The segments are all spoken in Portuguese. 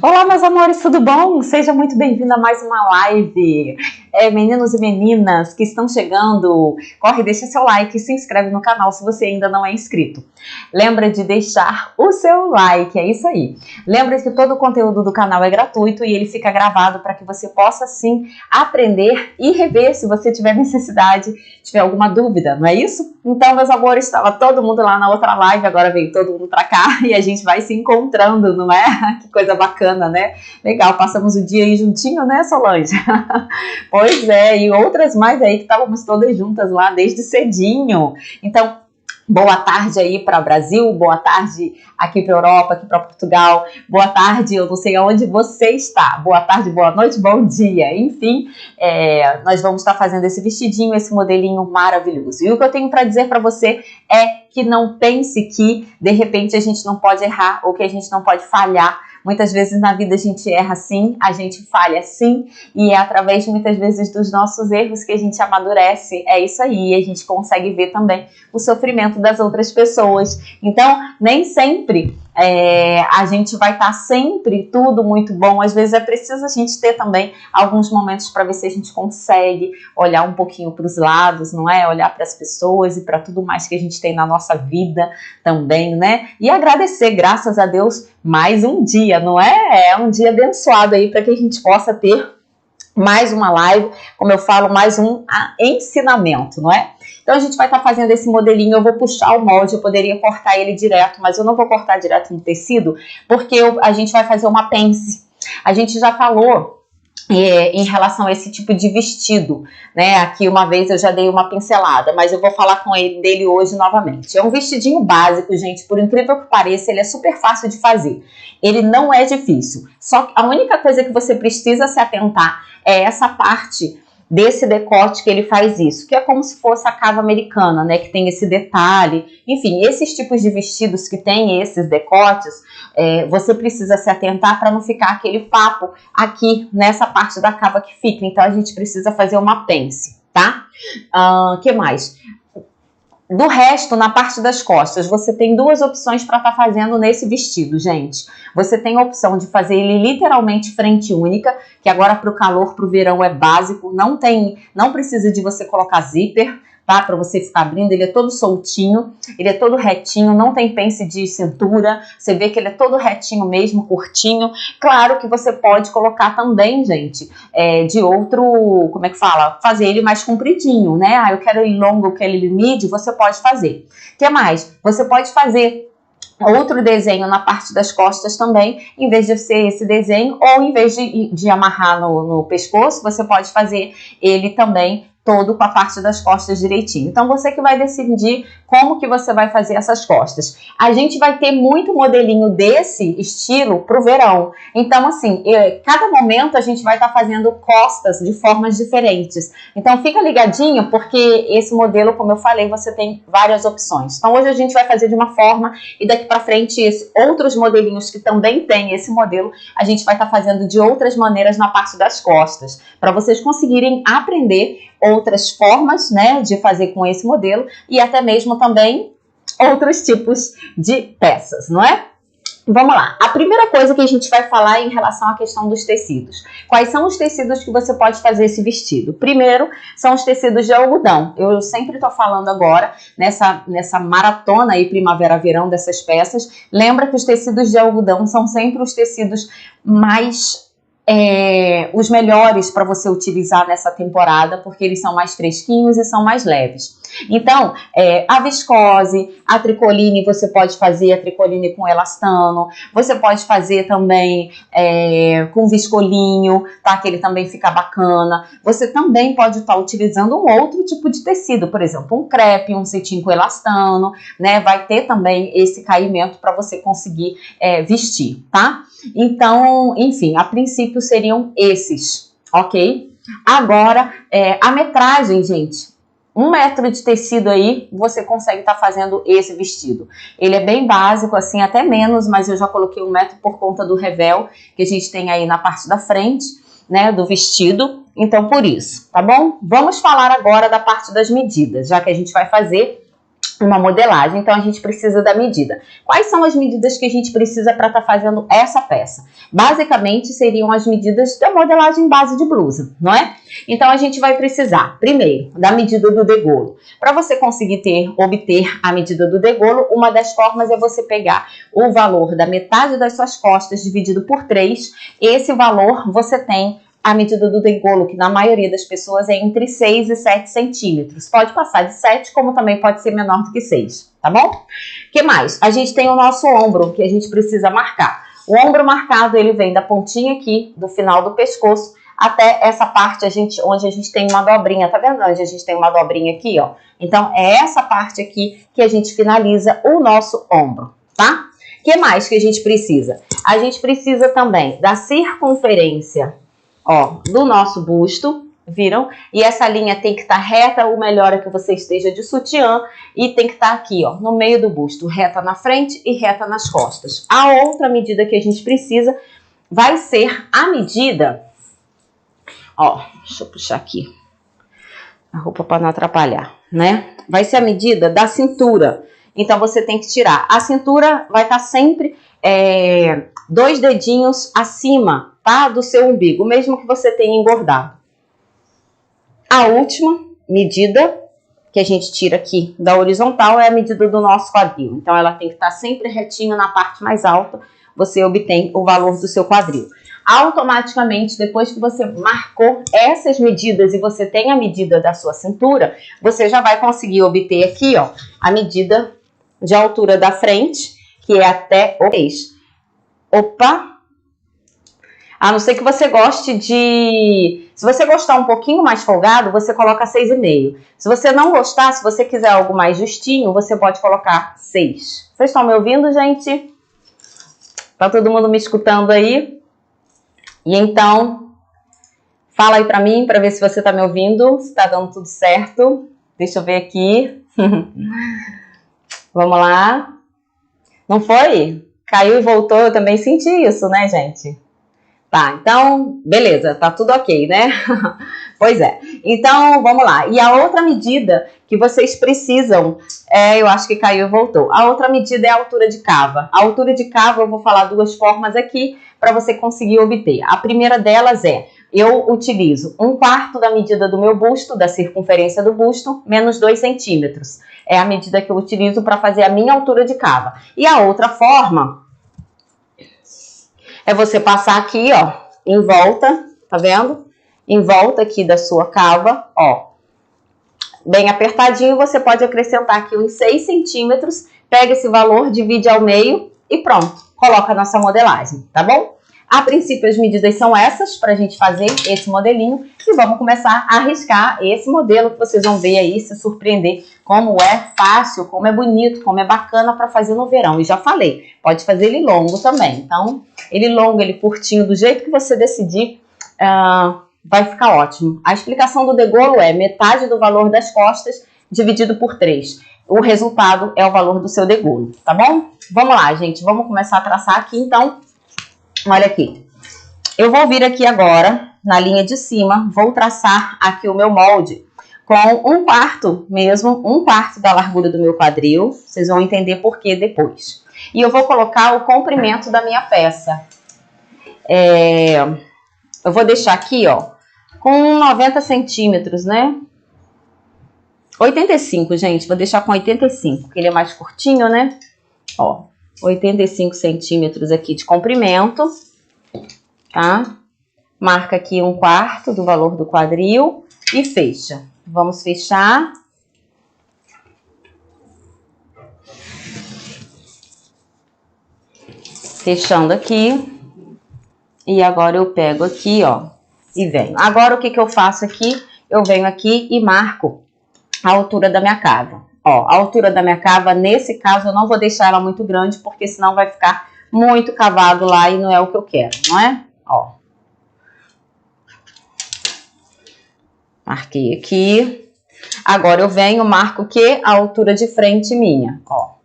Olá, meus amores, tudo bom? Seja muito bem-vindo a mais uma live. Meninos e meninas que estão chegando, corre, deixa seu like e se inscreve no canal se você ainda não é inscrito. Lembra de deixar o seu like, é isso aí. Lembra que todo o conteúdo do canal é gratuito e ele fica gravado para que você possa, sim, aprender e rever se você tiver necessidade, tiver alguma dúvida, não é isso? Então, meus amores, estava todo mundo lá na outra live, agora veio todo mundo para cá e a gente vai se encontrando, não é? Que coisa bacana, né? Legal, passamos o dia aí juntinho, né, Solange? Pois é, e outras mais aí que estávamos todas juntas lá desde cedinho. Então, boa tarde aí para o Brasil, boa tarde aqui para a Europa, aqui para Portugal, boa tarde, eu não sei aonde você está, boa tarde, boa noite, bom dia, enfim, nós vamos estar fazendo esse vestidinho, esse modelinho maravilhoso. E o que eu tenho para dizer para você é que não pense que, de repente, a gente não pode errar ou que a gente não pode falhar. Muitas vezes na vida a gente erra sim, a gente falha sim, e é através muitas vezes dos nossos erros que a gente amadurece, é isso aí, a gente consegue ver também o sofrimento das outras pessoas. Então, nem sempre a gente vai estar sempre tudo muito bom, às vezes é preciso a gente ter também alguns momentos para ver se a gente consegue olhar um pouquinho para os lados, não é? Olhar para as pessoas e para tudo mais que a gente tem na nossa vida também, né? E agradecer, graças a Deus, mais um dia, não é? É um dia abençoado aí para que a gente possa ter mais uma live, como eu falo, mais um ensinamento, não é? Então a gente vai estar fazendo esse modelinho, eu vou puxar o molde, eu poderia cortar ele direto, mas eu não vou cortar direto no tecido, porque a gente vai fazer uma pence. A gente já falou em relação a esse tipo de vestido, né? Aqui uma vez eu já dei uma pincelada, mas eu vou falar dele hoje novamente. É um vestidinho básico, gente, por incrível que pareça, ele é super fácil de fazer. Ele não é difícil, só que a única coisa que você precisa se atentar é essa parte desse decote que ele faz isso, que é como se fosse a cava americana, né, que tem esse detalhe. Enfim, esses tipos de vestidos que tem esses decotes, você precisa se atentar para não ficar aquele papo aqui nessa parte da cava que fica. Então a gente precisa fazer uma pence, tá? Que mais? Do resto, na parte das costas, você tem duas opções para estar fazendo nesse vestido, gente. Você tem a opção de fazer ele literalmente frente única, que agora para o calor, para o verão é básico, não precisa de você colocar zíper, tá? Para você ficar abrindo, ele é todo soltinho, ele é todo retinho, não tem pence de cintura, você vê que ele é todo retinho mesmo, curtinho. Claro que você pode colocar também, gente, de outro, como é que fala? Fazer ele mais compridinho, né? Eu quero ele longo, eu quero ele midi, você pode fazer. O que mais? Você pode fazer outro desenho na parte das costas também, em vez de ser esse desenho, ou em vez de amarrar no pescoço, você pode fazer ele também todo com a parte das costas direitinho. Então, você que vai decidir como que você vai fazer essas costas. A gente vai ter muito modelinho desse estilo pro verão. Então, assim, cada momento a gente vai estar fazendo costas de formas diferentes. Então, fica ligadinho, porque esse modelo, como eu falei, você tem várias opções. Então, hoje a gente vai fazer de uma forma e daqui para frente outros modelinhos que também tem esse modelo, a gente vai estar fazendo de outras maneiras na parte das costas, para vocês conseguirem aprender outras formas, né, de fazer com esse modelo e até mesmo também outros tipos de peças, não é? Vamos lá. A primeira coisa que a gente vai falar é em relação à questão dos tecidos. Quais são os tecidos que você pode fazer esse vestido? Primeiro, são os tecidos de algodão. Eu sempre estou falando agora, nessa maratona aí primavera-verão dessas peças. Lembra que os tecidos de algodão são sempre os tecidos mais os melhores para você utilizar nessa temporada, porque eles são mais fresquinhos e são mais leves. Então, a viscose, a tricoline, você pode fazer a tricoline com elastano, você pode fazer também com viscolinho, tá? Que ele também fica bacana. Você também pode estar utilizando um outro tipo de tecido, por exemplo, um crepe, um cetim com elastano, né? Vai ter também esse caimento para você conseguir vestir, tá? Então, enfim, a princípio seriam esses, ok? Agora, a metragem, gente, 1 metro de tecido aí, você consegue estar fazendo esse vestido. Ele é bem básico, assim, até menos, mas eu já coloquei 1 metro por conta do revel que a gente tem aí na parte da frente, né, do vestido. Então, por isso, tá bom? Vamos falar agora da parte das medidas, já que a gente vai fazer uma modelagem, então a gente precisa da medida. Quais são as medidas que a gente precisa para estar fazendo essa peça? Basicamente seriam as medidas da modelagem base de blusa, não é? Então a gente vai precisar, primeiro, da medida do degolo. Para você conseguir obter a medida do degolo, uma das formas é você pegar o valor da metade das suas costas dividido por 3. Esse valor você tem a medida do degolo, que na maioria das pessoas é entre 6 e 7 centímetros. Pode passar de 7, como também pode ser menor do que 6, tá bom? O que mais? A gente tem o nosso ombro, que a gente precisa marcar. O ombro marcado, ele vem da pontinha aqui, do final do pescoço, até essa parte onde a gente tem uma dobrinha. Tá vendo onde a gente tem uma dobrinha aqui, ó? Então, é essa parte aqui que a gente finaliza o nosso ombro, tá? O que mais que a gente precisa? A gente precisa também da circunferência, ó, do nosso busto, viram? E essa linha tem que estar reta, o melhor é que você esteja de sutiã, e tem que estar aqui, ó, no meio do busto, reta na frente e reta nas costas. A outra medida que a gente precisa vai ser a medida, ó, deixa eu puxar aqui a roupa para não atrapalhar, né? Vai ser a medida da cintura. Então você tem que tirar. A cintura vai estar sempre 2 dedinhos acima, tá? Do seu umbigo, mesmo que você tenha engordado. A última medida que a gente tira aqui da horizontal é a medida do nosso quadril. Então ela tem que estar sempre retinho na parte mais alta. Você obtém o valor do seu quadril. Automaticamente, depois que você marcou essas medidas e você tem a medida da sua cintura, você já vai conseguir obter aqui, ó, a medida de altura da frente, que é até o 6. Opa! A não ser que você goste de... Se você gostar um pouquinho mais folgado, você coloca 6,5. Se você não gostar, se você quiser algo mais justinho, você pode colocar 6. Vocês estão me ouvindo, gente? Tá todo mundo me escutando aí? E então, fala aí pra mim, pra ver se você tá me ouvindo, se tá dando tudo certo. Deixa eu ver aqui. Vamos lá. Não foi? Caiu e voltou, eu também senti isso, né, gente? Tá, então, beleza, tá tudo ok, né? Pois é. Então, vamos lá. E a outra medida que vocês precisam, eu acho que caiu e voltou. A outra medida é a altura de cava. A altura de cava, eu vou falar 2 formas aqui para você conseguir obter. A primeira delas eu utilizo 1/4 da medida do meu busto, da circunferência do busto, menos 2 centímetros. É a medida que eu utilizo para fazer a minha altura de cava. E a outra forma é você passar aqui, ó, em volta, tá vendo? Em volta aqui da sua cava, ó, bem apertadinho, você pode acrescentar aqui uns 6 centímetros, pega esse valor, divide ao meio e pronto, coloca a nossa modelagem, tá bom? A princípio as medidas são essas para a gente fazer esse modelinho e vamos começar a riscar esse modelo que vocês vão ver aí, se surpreender como é fácil, como é bonito, como é bacana para fazer no verão. E já falei, pode fazer ele longo também. Então, ele longo, ele curtinho, do jeito que você decidir, vai ficar ótimo. A explicação do degolo é metade do valor das costas dividido por 3. O resultado é o valor do seu degolo, tá bom? Vamos lá, gente, vamos começar a traçar aqui, então. Olha aqui, eu vou vir aqui agora, na linha de cima, vou traçar aqui o meu molde com 1/4 mesmo, 1/4 da largura do meu quadril, vocês vão entender por que depois. E eu vou colocar o comprimento da minha peça. Eu vou deixar aqui, ó, com 90 centímetros, né? 85, gente, vou deixar com 85, porque ele é mais curtinho, né? Ó. 85 centímetros aqui de comprimento, tá? Marca aqui 1/4 do valor do quadril e fecha. Vamos fechar. Fechando aqui. E agora eu pego aqui, ó, e venho. Agora o que eu faço aqui? Eu venho aqui e marco a altura da minha cava. Ó, a altura da minha cava, nesse caso, eu não vou deixar ela muito grande, porque senão vai ficar muito cavado lá e não é o que eu quero, não é? Ó. Marquei aqui. Agora eu venho, marco o quê? A altura de frente minha, ó.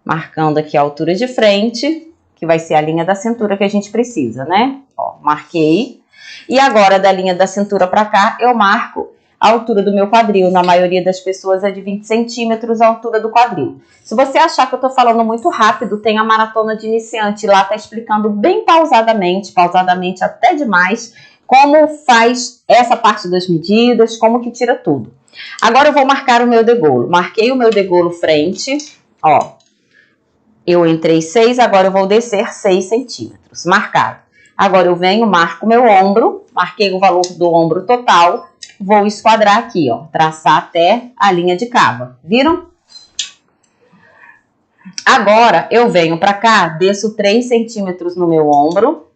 Marcando aqui a altura de frente, que vai ser a linha da cintura que a gente precisa, né? Ó, marquei. E agora, da linha da cintura pra cá, eu marco a altura do meu quadril. Na maioria das pessoas é de 20 centímetros a altura do quadril. Se você achar que eu tô falando muito rápido, tem a maratona de iniciante. Lá tá explicando bem pausadamente até demais, como faz essa parte das medidas, como que tira tudo. Agora eu vou marcar o meu degolo. Marquei o meu degolo frente, ó. Eu entrei 6, agora eu vou descer 6 centímetros. Marcado. Agora eu venho, marco o meu ombro, marquei o valor do ombro total, vou esquadrar aqui, ó, traçar até a linha de cava. Viram? Agora eu venho pra cá, desço 3 centímetros no meu ombro.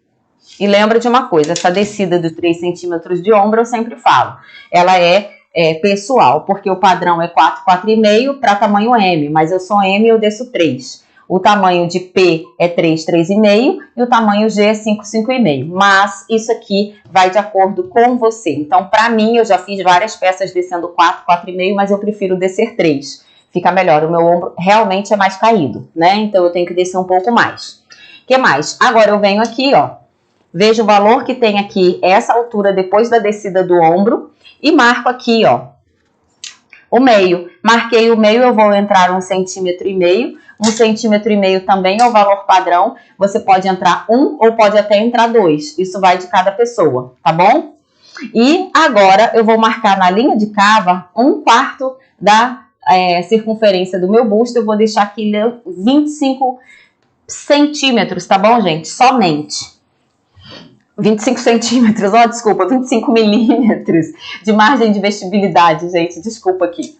E lembra de uma coisa, essa descida dos 3 centímetros de ombro eu sempre falo, ela é pessoal, porque o padrão é 4, 4,5 para tamanho M, mas eu sou M e eu desço 3. O tamanho de P é 3, 3,5 e o tamanho G é 5, 5,5. Mas isso aqui vai de acordo com você. Então, para mim, eu já fiz várias peças descendo 4, 4,5, mas eu prefiro descer 3. Fica melhor, o meu ombro realmente é mais caído, né? Então, eu tenho que descer um pouco mais. O que mais? Agora eu venho aqui, ó. Vejo o valor que tem aqui, essa altura depois da descida do ombro. E marco aqui, ó, o meio. Marquei o meio, eu vou entrar 1,5 centímetro. 1,5 centímetro também é o valor padrão. Você pode entrar 1 ou pode até entrar 2. Isso vai de cada pessoa, tá bom? E agora eu vou marcar na linha de cava 1/4 da circunferência do meu busto. Eu vou deixar aqui 25 centímetros, tá bom, gente? Somente. 25 centímetros, ó, desculpa, 25 milímetros de margem de vestibilidade, gente, desculpa aqui.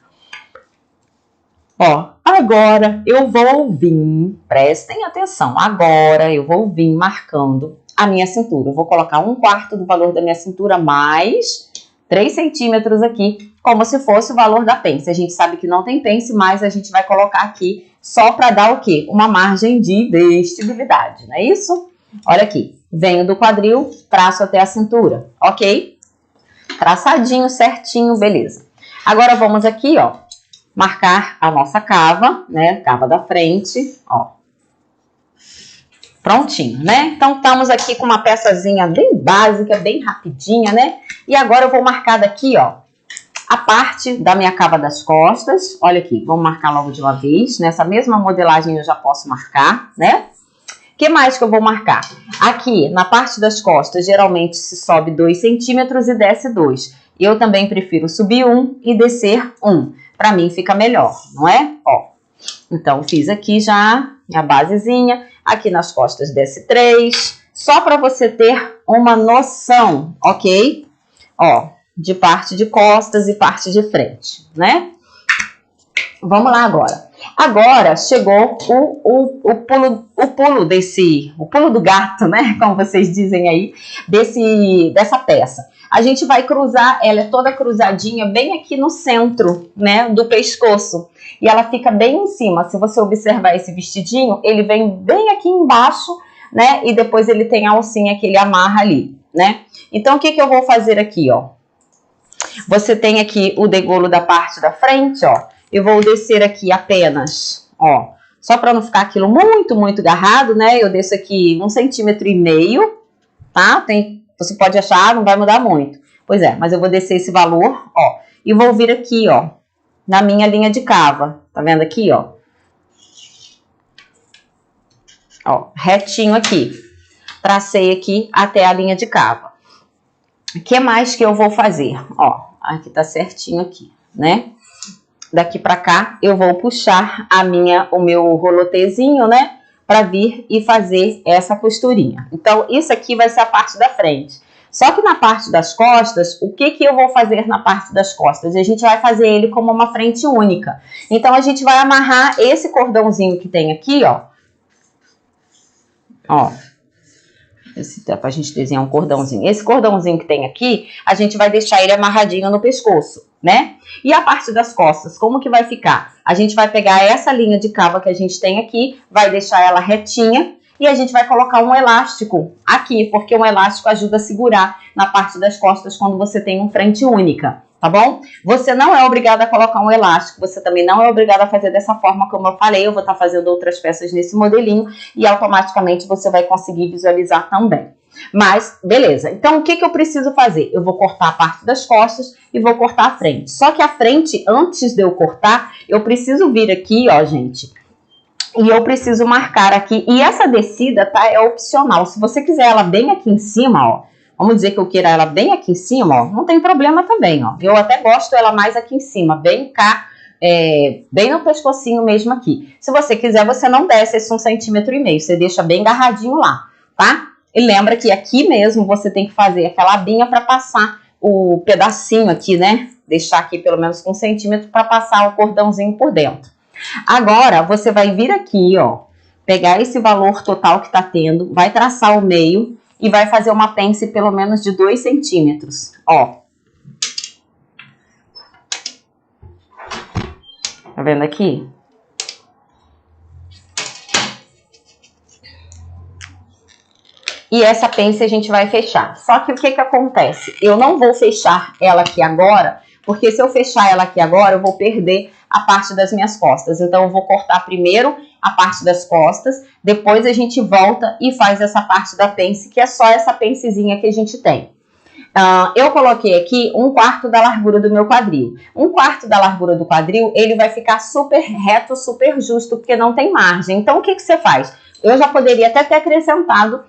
Ó, agora eu vou vir, prestem atenção, agora eu vou vir marcando a minha cintura. Eu vou colocar 1/4 do valor da minha cintura mais 3 centímetros aqui, como se fosse o valor da pence. A gente sabe que não tem pence, mas a gente vai colocar aqui só para dar o quê? Uma margem de vestibilidade, não é isso? Olha aqui. Venho do quadril, traço até a cintura, ok? Traçadinho, certinho, beleza. Agora vamos aqui, ó, marcar a nossa cava, né? Cava da frente, ó. Prontinho, né? Então, estamos aqui com uma peçazinha bem básica, bem rapidinha, né? E agora eu vou marcar daqui, ó, a parte da minha cava das costas. Olha aqui, vamos marcar logo de uma vez. Nessa mesma modelagem eu já posso marcar, né? O que mais que eu vou marcar? Aqui, na parte das costas, geralmente se sobe 2 centímetros e desce 2. Eu também prefiro subir 1 e descer 1. Para mim fica melhor, não é? Ó, então fiz aqui já a basezinha. Aqui nas costas desce 3. Só para você ter uma noção, ok? Ó, de parte de costas e parte de frente, né? Vamos lá agora. Agora chegou o pulo do gato, né? Como vocês dizem aí, dessa peça. A gente vai cruzar, ela é toda cruzadinha bem aqui no centro, né? Do pescoço. E ela fica bem em cima. Se você observar esse vestidinho, ele vem bem aqui embaixo, né? E depois ele tem a alcinha que ele amarra ali, né? Então, o que eu vou fazer aqui, ó? Você tem aqui o degolo da parte da frente, ó. Eu vou descer aqui apenas, ó, só para não ficar aquilo muito, muito agarrado, né? Eu desço aqui 1,5 centímetro, tá? Você pode achar, não vai mudar muito. Pois é, mas eu vou descer esse valor, ó, e vou vir aqui, ó, na minha linha de cava. Tá vendo aqui, ó? Ó, retinho aqui. Tracei aqui até a linha de cava. O que mais que eu vou fazer? Ó, aqui tá certinho aqui, né? Daqui pra cá, eu vou puxar o meu rolotezinho, né? Pra vir e fazer essa costurinha. Então, isso aqui vai ser a parte da frente. Só que na parte das costas, o que eu vou fazer na parte das costas? A gente vai fazer ele como uma frente única. Então, a gente vai amarrar esse cordãozinho que tem aqui, ó. Ó. Esse dá pra gente desenhar um cordãozinho. Esse cordãozinho que tem aqui, a gente vai deixar ele amarradinho no pescoço, né? E a parte das costas, como que vai ficar? A gente vai pegar essa linha de cava que a gente tem aqui, vai deixar ela retinha e a gente vai colocar um elástico aqui, porque um elástico ajuda a segurar na parte das costas quando você tem uma frente única, tá bom? Você não é obrigado a colocar um elástico, você também não é obrigado a fazer dessa forma como eu falei, eu vou estar fazendo outras peças nesse modelinho e automaticamente você vai conseguir visualizar também. Mas, beleza. Então, o que eu preciso fazer? Eu vou cortar a parte das costas e vou cortar a frente. Só que a frente, antes de eu cortar, eu preciso vir aqui, ó, gente. E eu preciso marcar aqui. E essa descida, tá? É opcional. Se você quiser ela bem aqui em cima, ó. Vamos dizer que eu queira ela bem aqui em cima, ó. Não tem problema também, ó. Eu até gosto ela mais aqui em cima, bem cá. Bem no pescocinho mesmo aqui. Se você quiser, você não desce esse 1,5 cm. Você deixa bem agarradinho lá, tá? E lembra que aqui mesmo você tem que fazer aquela abinha para passar o pedacinho aqui, né? Deixar aqui pelo menos com 1 centímetro para passar o cordãozinho por dentro. Agora, você vai vir aqui, ó, pegar esse valor total que tá tendo, vai traçar o meio e vai fazer uma pence pelo menos de 2 centímetros, ó. Tá vendo aqui? E essa pence a gente vai fechar. Só que o que acontece? Eu não vou fechar ela aqui agora, porque se eu fechar ela aqui agora, eu vou perder a parte das minhas costas. Então, eu vou cortar primeiro a parte das costas, depois a gente volta e faz essa parte da pence, que é só essa pencezinha que a gente tem. Eu coloquei aqui 1/4 da largura do meu quadril. 1/4 da largura do quadril, ele vai ficar super reto, super justo, porque não tem margem. Então, o que você faz? Eu já poderia até ter acrescentado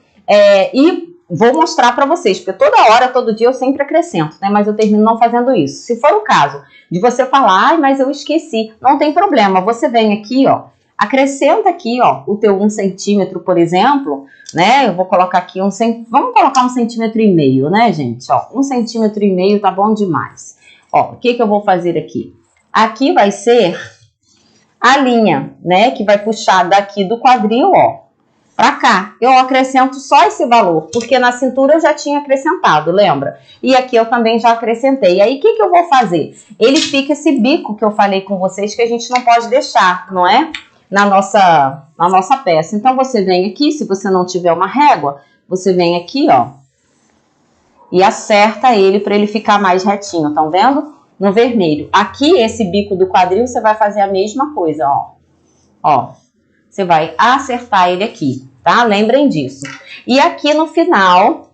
e vou mostrar para vocês, porque toda hora, todo dia eu sempre acrescento, né? Mas eu termino não fazendo isso. Se for o caso de você falar, ai, mas eu esqueci, não tem problema. Você vem aqui, ó, acrescenta aqui, ó, o teu 1 centímetro, por exemplo, né? Eu vou colocar aqui vamos colocar 1,5 cm, né, gente? Ó, 1,5 cm tá bom demais. Ó, o que eu vou fazer aqui? Aqui vai ser a linha, né, que vai puxar daqui do quadril, ó, pra cá. Eu acrescento só esse valor, porque na cintura eu já tinha acrescentado, lembra? E aqui eu também já acrescentei. E aí, o que eu vou fazer? Ele fica esse bico que eu falei com vocês, que a gente não pode deixar, não é? Na nossa peça. Então, você vem aqui, se você não tiver uma régua, você vem aqui, ó, e acerta ele para ele ficar mais retinho, estão vendo? No vermelho. Aqui, esse bico do quadril, você vai fazer a mesma coisa, ó. Ó. Você vai acertar ele aqui, tá? Lembrem disso. E aqui no final,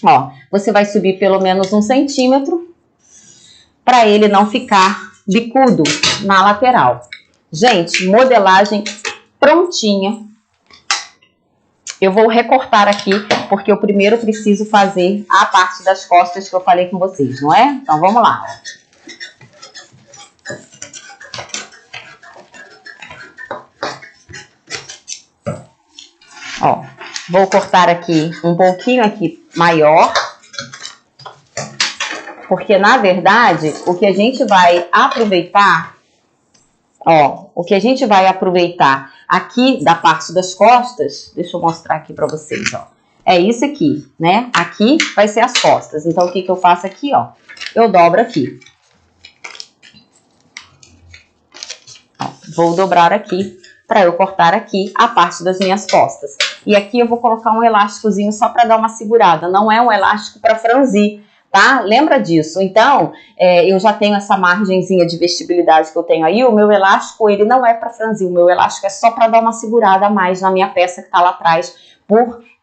ó, você vai subir pelo menos 1 centímetro para ele não ficar bicudo na lateral. Gente, modelagem prontinha. Eu vou recortar aqui, porque eu primeiro preciso fazer a parte das costas que eu falei com vocês, não é? Então, vamos lá. Ó, vou cortar aqui um pouquinho aqui maior, porque na verdade o que a gente vai aproveitar, ó, o que a gente vai aproveitar aqui da parte das costas, deixa eu mostrar aqui pra vocês, ó, é isso aqui, né? Aqui vai ser as costas. Então o que eu faço aqui, ó, eu dobro aqui. Ó, vou dobrar aqui para eu cortar aqui a parte das minhas costas. E aqui eu vou colocar um elásticozinho só para dar uma segurada. Não é um elástico para franzir, tá? Lembra disso? Então, eu já tenho essa margenzinha de vestibilidade que eu tenho aí. O meu elástico, ele não é para franzir. O meu elástico é só para dar uma segurada a mais na minha peça que tá lá atrás,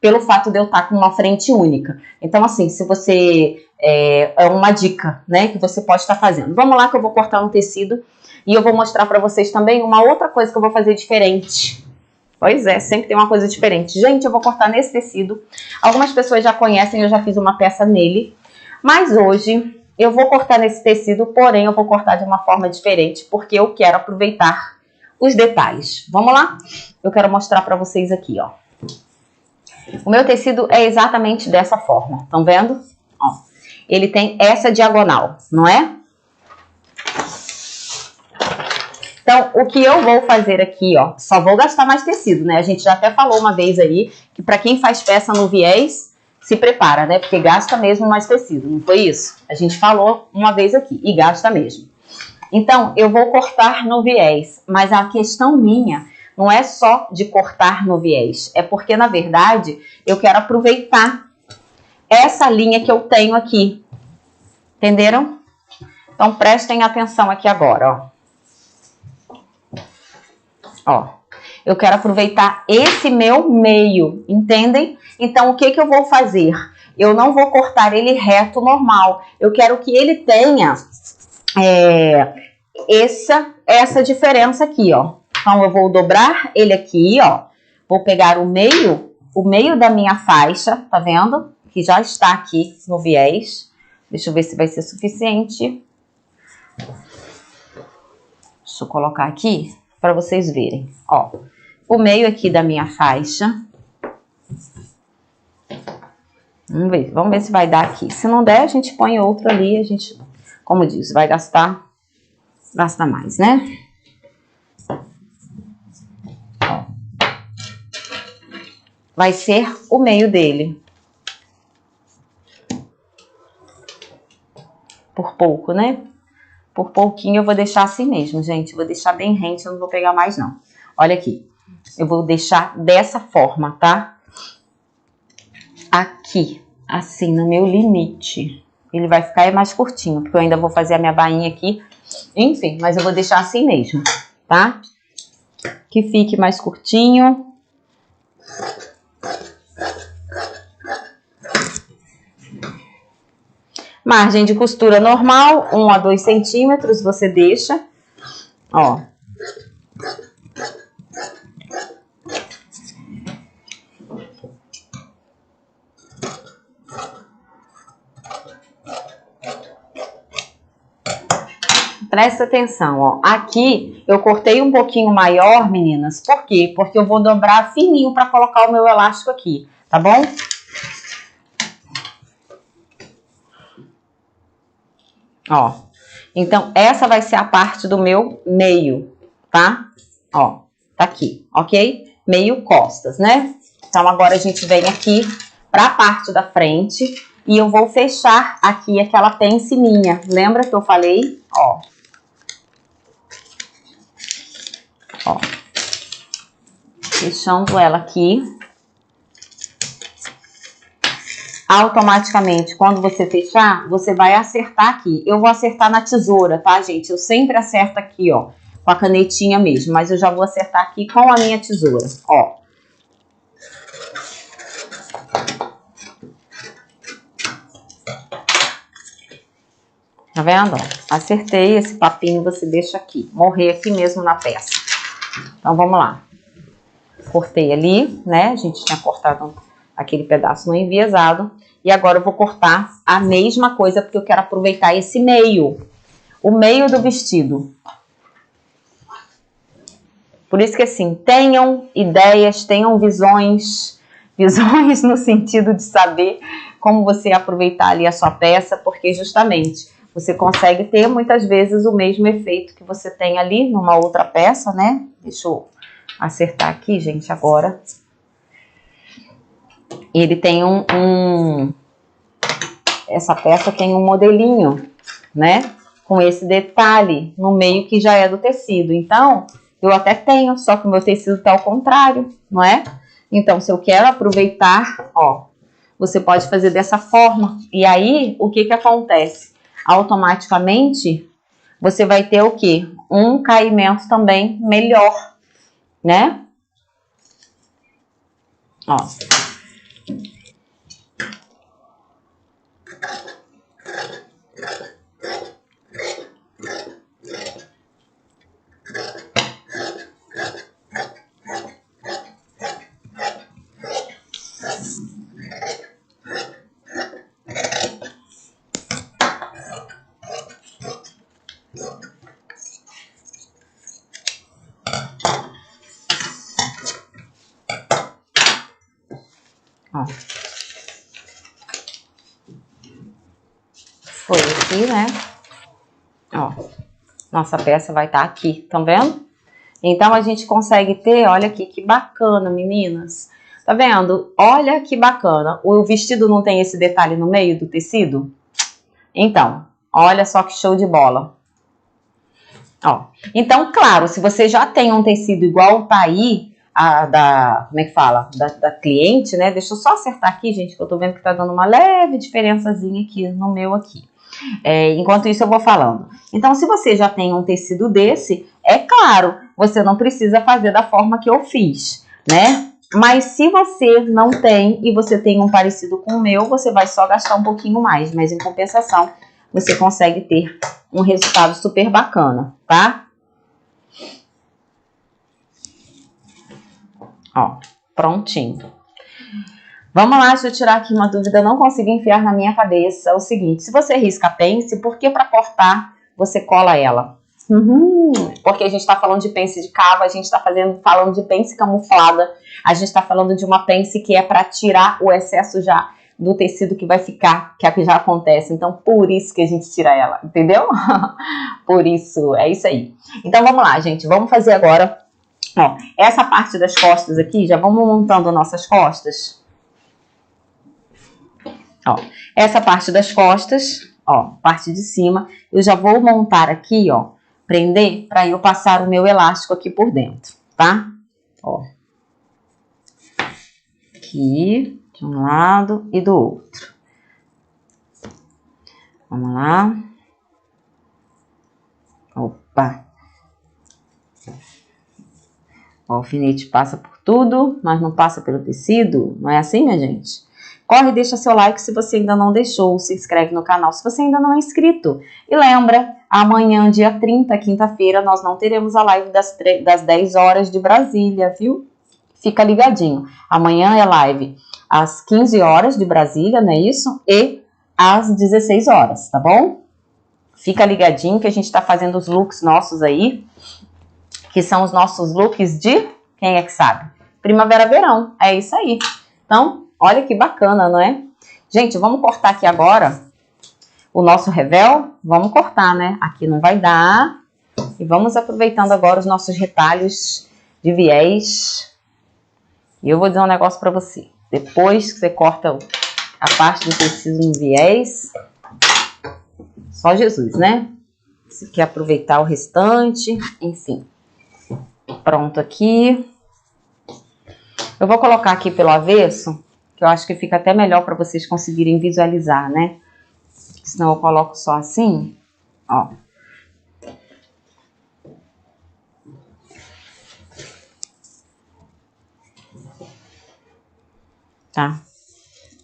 pelo fato de eu estar com uma frente única. Então, assim, se você... é uma dica, né, que você pode estar fazendo. Vamos lá que eu vou cortar um tecido. E eu vou mostrar para vocês também uma outra coisa que eu vou fazer diferente. Pois é, sempre tem uma coisa diferente. Gente, eu vou cortar nesse tecido. Algumas pessoas já conhecem, eu já fiz uma peça nele. Mas hoje eu vou cortar nesse tecido, porém eu vou cortar de uma forma diferente, porque eu quero aproveitar os detalhes. Vamos lá? Eu quero mostrar para vocês aqui, ó. O meu tecido é exatamente dessa forma. Estão vendo? Ó, ele tem essa diagonal, não é? Então, o que eu vou fazer aqui, ó, só vou gastar mais tecido, né? A gente já até falou uma vez aí que para quem faz peça no viés, se prepara, né? Porque gasta mesmo mais tecido, não foi isso? A gente falou uma vez aqui e gasta mesmo. Então, eu vou cortar no viés, mas a questão minha não é só de cortar no viés, é porque, na verdade, eu quero aproveitar essa linha que eu tenho aqui. Entenderam? Então, prestem atenção aqui agora, ó. Ó, Eu quero aproveitar esse meu meio, entendem? Então, o que que eu vou fazer? Eu não vou cortar ele reto normal. Eu quero que ele tenha essa diferença aqui, ó. Então, eu vou dobrar ele aqui, ó. Vou pegar o meio da minha faixa, tá vendo? Que já está aqui no viés. Deixa eu ver se vai ser suficiente. Deixa eu colocar aqui para vocês verem, ó. O meio aqui da minha faixa. Vamos ver se vai dar aqui. Se não der, a gente põe outro ali, a gente, como diz, vai gasta mais, né? Ó. Vai ser o meio dele. Por pouco, né? Por pouquinho eu vou deixar assim mesmo, gente. Vou deixar bem rente, eu não vou pegar mais, não. Olha aqui. Eu vou deixar dessa forma, tá? Aqui, assim, no meu limite. Ele vai ficar mais curtinho, porque eu ainda vou fazer a minha bainha aqui. Enfim, mas eu vou deixar assim mesmo, tá? Que fique mais curtinho. Margem de costura normal, 1 a 2 centímetros, você deixa, ó. Presta atenção, ó. Aqui eu cortei um pouquinho maior, meninas. Por quê? Porque eu vou dobrar fininho para colocar o meu elástico aqui, tá bom? Ó, então essa vai ser a parte do meu meio, tá? Ó, tá aqui, ok? Meio costas, né? Então agora a gente vem aqui pra parte da frente e eu vou fechar aqui aquela pence minha. Lembra que eu falei? Ó. Ó. Fechando ela aqui. Automaticamente, quando você fechar, você vai acertar aqui. Eu vou acertar na tesoura, tá, gente? Eu sempre acerto aqui, ó, com a canetinha mesmo, mas eu já vou acertar aqui com a minha tesoura, ó. Tá vendo? Acertei esse papinho, você deixa aqui, morrer aqui mesmo na peça. Então, vamos lá. Cortei ali, né? A gente tinha cortado aquele pedaço no enviesado. E agora eu vou cortar a mesma coisa, porque eu quero aproveitar esse meio. O meio do vestido. Por isso que, assim, tenham ideias, tenham visões. Visões no sentido de saber como você aproveitar ali a sua peça, porque justamente você consegue ter muitas vezes o mesmo efeito que você tem ali numa outra peça, né? Deixa eu acertar aqui, gente, agora. Ele tem essa peça tem um modelinho, né? Com esse detalhe no meio que já é do tecido. Então, eu até tenho, só que o meu tecido tá ao contrário, não é? Então, se eu quero aproveitar, ó, você pode fazer dessa forma. E aí, o que que acontece? Automaticamente, você vai ter o quê? Um caimento também melhor, né? Ó. Ó. Foi aqui, né? Ó. Nossa peça vai estar aqui, estão vendo? Então, a gente consegue ter, olha aqui, que bacana, meninas. Tá vendo? Olha que bacana. O vestido não tem esse detalhe no meio do tecido? Então, olha só que show de bola. Ó. Então, claro, se você já tem um tecido igual tá aí, como é que fala? Da cliente, né? Deixa eu só acertar aqui, gente, que eu tô vendo que tá dando uma leve diferençazinha aqui no meu aqui. Enquanto isso eu vou falando. Então, se você já tem um tecido desse, é claro você não precisa fazer da forma que eu fiz, né? Mas se você não tem e você tem um parecido com o meu, você vai só gastar um pouquinho mais, mas em compensação, você consegue ter um resultado super bacana, tá? Ó, prontinho. Vamos lá, deixa eu tirar aqui uma dúvida, não consigo enfiar na minha cabeça. É o seguinte, se você risca a pence, por que para cortar você cola ela? Porque a gente está falando de pence de cava, a gente está falando de pence camuflada, a gente está falando de uma pence que é para tirar o excesso já do tecido que vai ficar, que é o que já acontece. Então, por isso que a gente tira ela, entendeu? Por isso, é isso aí. Então, vamos lá, gente, vamos fazer agora, ó, essa parte das costas aqui, já vamos montando nossas costas. Ó, essa parte das costas, ó, parte de cima, eu já vou montar aqui, ó, prender para eu passar o meu elástico aqui por dentro, tá? Ó. Aqui, de um lado e do outro. Vamos lá. Opa. O alfinete passa por tudo, mas não passa pelo tecido. Não é assim, minha gente? Corre e deixa seu like se você ainda não deixou. Se inscreve no canal se você ainda não é inscrito. E lembra, amanhã, dia 30, quinta-feira, nós não teremos a live das 10 horas de Brasília, viu? Fica ligadinho. Amanhã é live às 15 horas de Brasília, não é isso? E às 16 horas, tá bom? Fica ligadinho que a gente tá fazendo os looks nossos aí, que são os nossos looks de, quem é que sabe? Primavera-verão, é isso aí. Então, olha que bacana, não é? Gente, vamos cortar aqui agora o nosso revel. Vamos cortar, né? Aqui não vai dar. E vamos aproveitando agora os nossos retalhos de viés. E eu vou dizer um negócio pra você. Depois que você corta a parte do tecido no viés, só Jesus, né? Se quer aproveitar o restante, enfim. Pronto aqui. Eu vou colocar aqui pelo avesso, que eu acho que fica até melhor para vocês conseguirem visualizar, né? Senão eu coloco só assim, ó. Tá?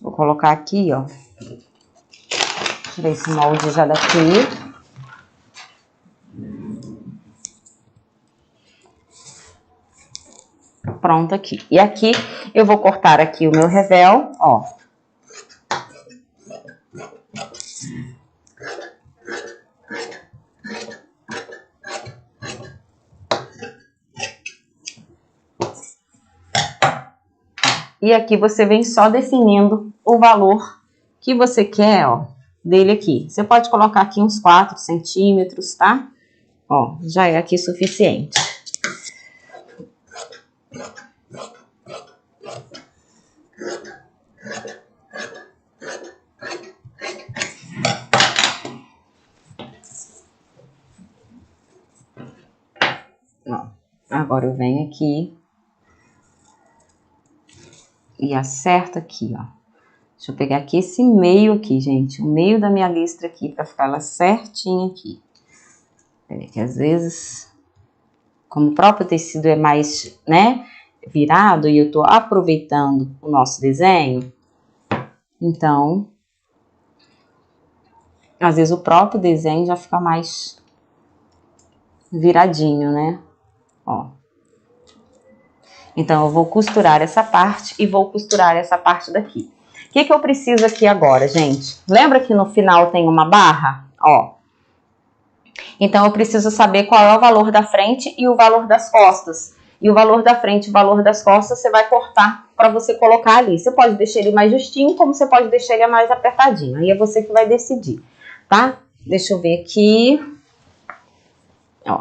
Vou colocar aqui, ó. Tirei esse molde já daqui. Pronto aqui. E aqui eu vou cortar aqui o meu revel, ó. E aqui você vem só definindo o valor que você quer, ó, dele aqui. Você pode colocar aqui uns 4 centímetros, tá? Ó, já é aqui suficiente. Ó, agora eu venho aqui e acerto aqui, ó. Deixa eu pegar aqui esse meio aqui, gente. O meio da minha listra aqui, pra ficar ela certinha aqui. Peraí, que às vezes, como o próprio tecido é mais, né, virado e eu tô aproveitando o nosso desenho, então, às vezes o próprio desenho já fica mais viradinho, né? Ó. Então, eu vou costurar essa parte e vou costurar essa parte daqui. O que eu preciso aqui agora, gente? Lembra que no final tem uma barra? Ó. Então, eu preciso saber qual é o valor da frente e o valor das costas. E o valor da frente e o valor das costas você vai cortar para você colocar ali. Você pode deixar ele mais justinho, como você pode deixar ele mais apertadinho. Aí é você que vai decidir, tá? Deixa eu ver aqui. Ó.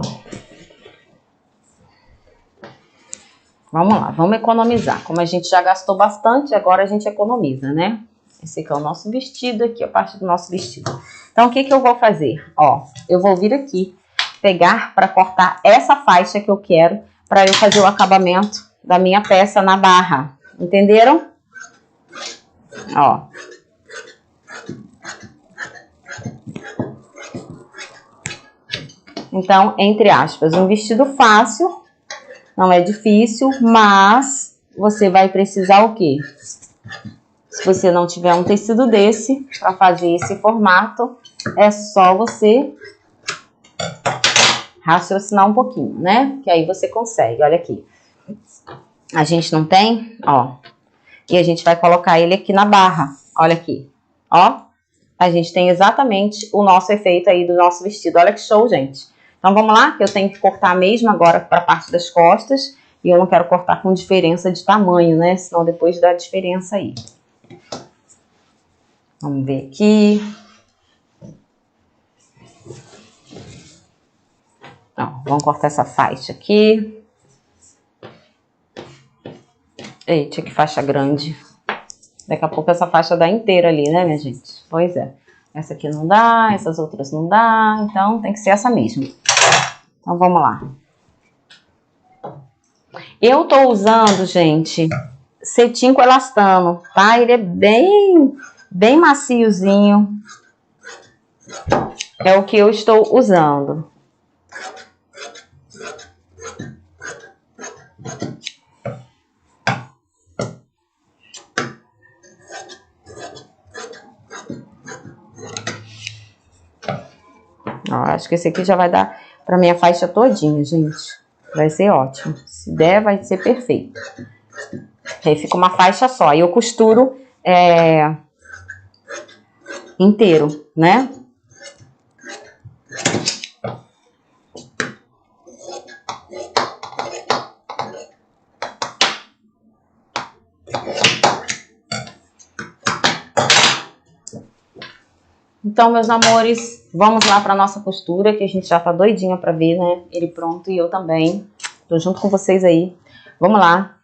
Vamos lá, vamos economizar. Como a gente já gastou bastante, agora a gente economiza, né? Esse aqui é o nosso vestido, aqui é a parte do nosso vestido. Então, o que eu vou fazer? Ó, eu vou vir aqui, pegar para cortar essa faixa que eu quero, para eu fazer o acabamento da minha peça na barra. Entenderam? Ó. Então, entre aspas, um vestido fácil, não é difícil, mas você vai precisar o quê? Se você não tiver um tecido desse, para fazer esse formato, é só você raciocinar um pouquinho, né? Que aí você consegue, olha aqui. A gente não tem, ó. E a gente vai colocar ele aqui na barra, olha aqui, ó. A gente tem exatamente o nosso efeito aí do nosso vestido. Olha que show, gente. Então, vamos lá, que eu tenho que cortar mesmo agora para a parte das costas. E eu não quero cortar com diferença de tamanho, né? Senão depois dá diferença aí. Vamos ver aqui. Ó, vamos cortar essa faixa aqui. Eita, que faixa grande. Daqui a pouco essa faixa dá inteira ali, né, minha gente? Pois é. Essa aqui não dá, essas outras não dá, então tem que ser essa mesmo. Então, vamos lá. Eu tô usando, gente, cetim com elastano, tá? Ele é bem maciozinho. É o que eu estou usando. Ó, acho que esse aqui já vai dar pra minha faixa todinha, gente. Vai ser ótimo. Se der, vai ser perfeito. Aí fica uma faixa só. Aí eu costuro inteiro, né? Então, meus amores, vamos lá para nossa costura, que a gente já tá doidinha para ver, né? Ele pronto e eu também. Tô junto com vocês aí. Vamos lá.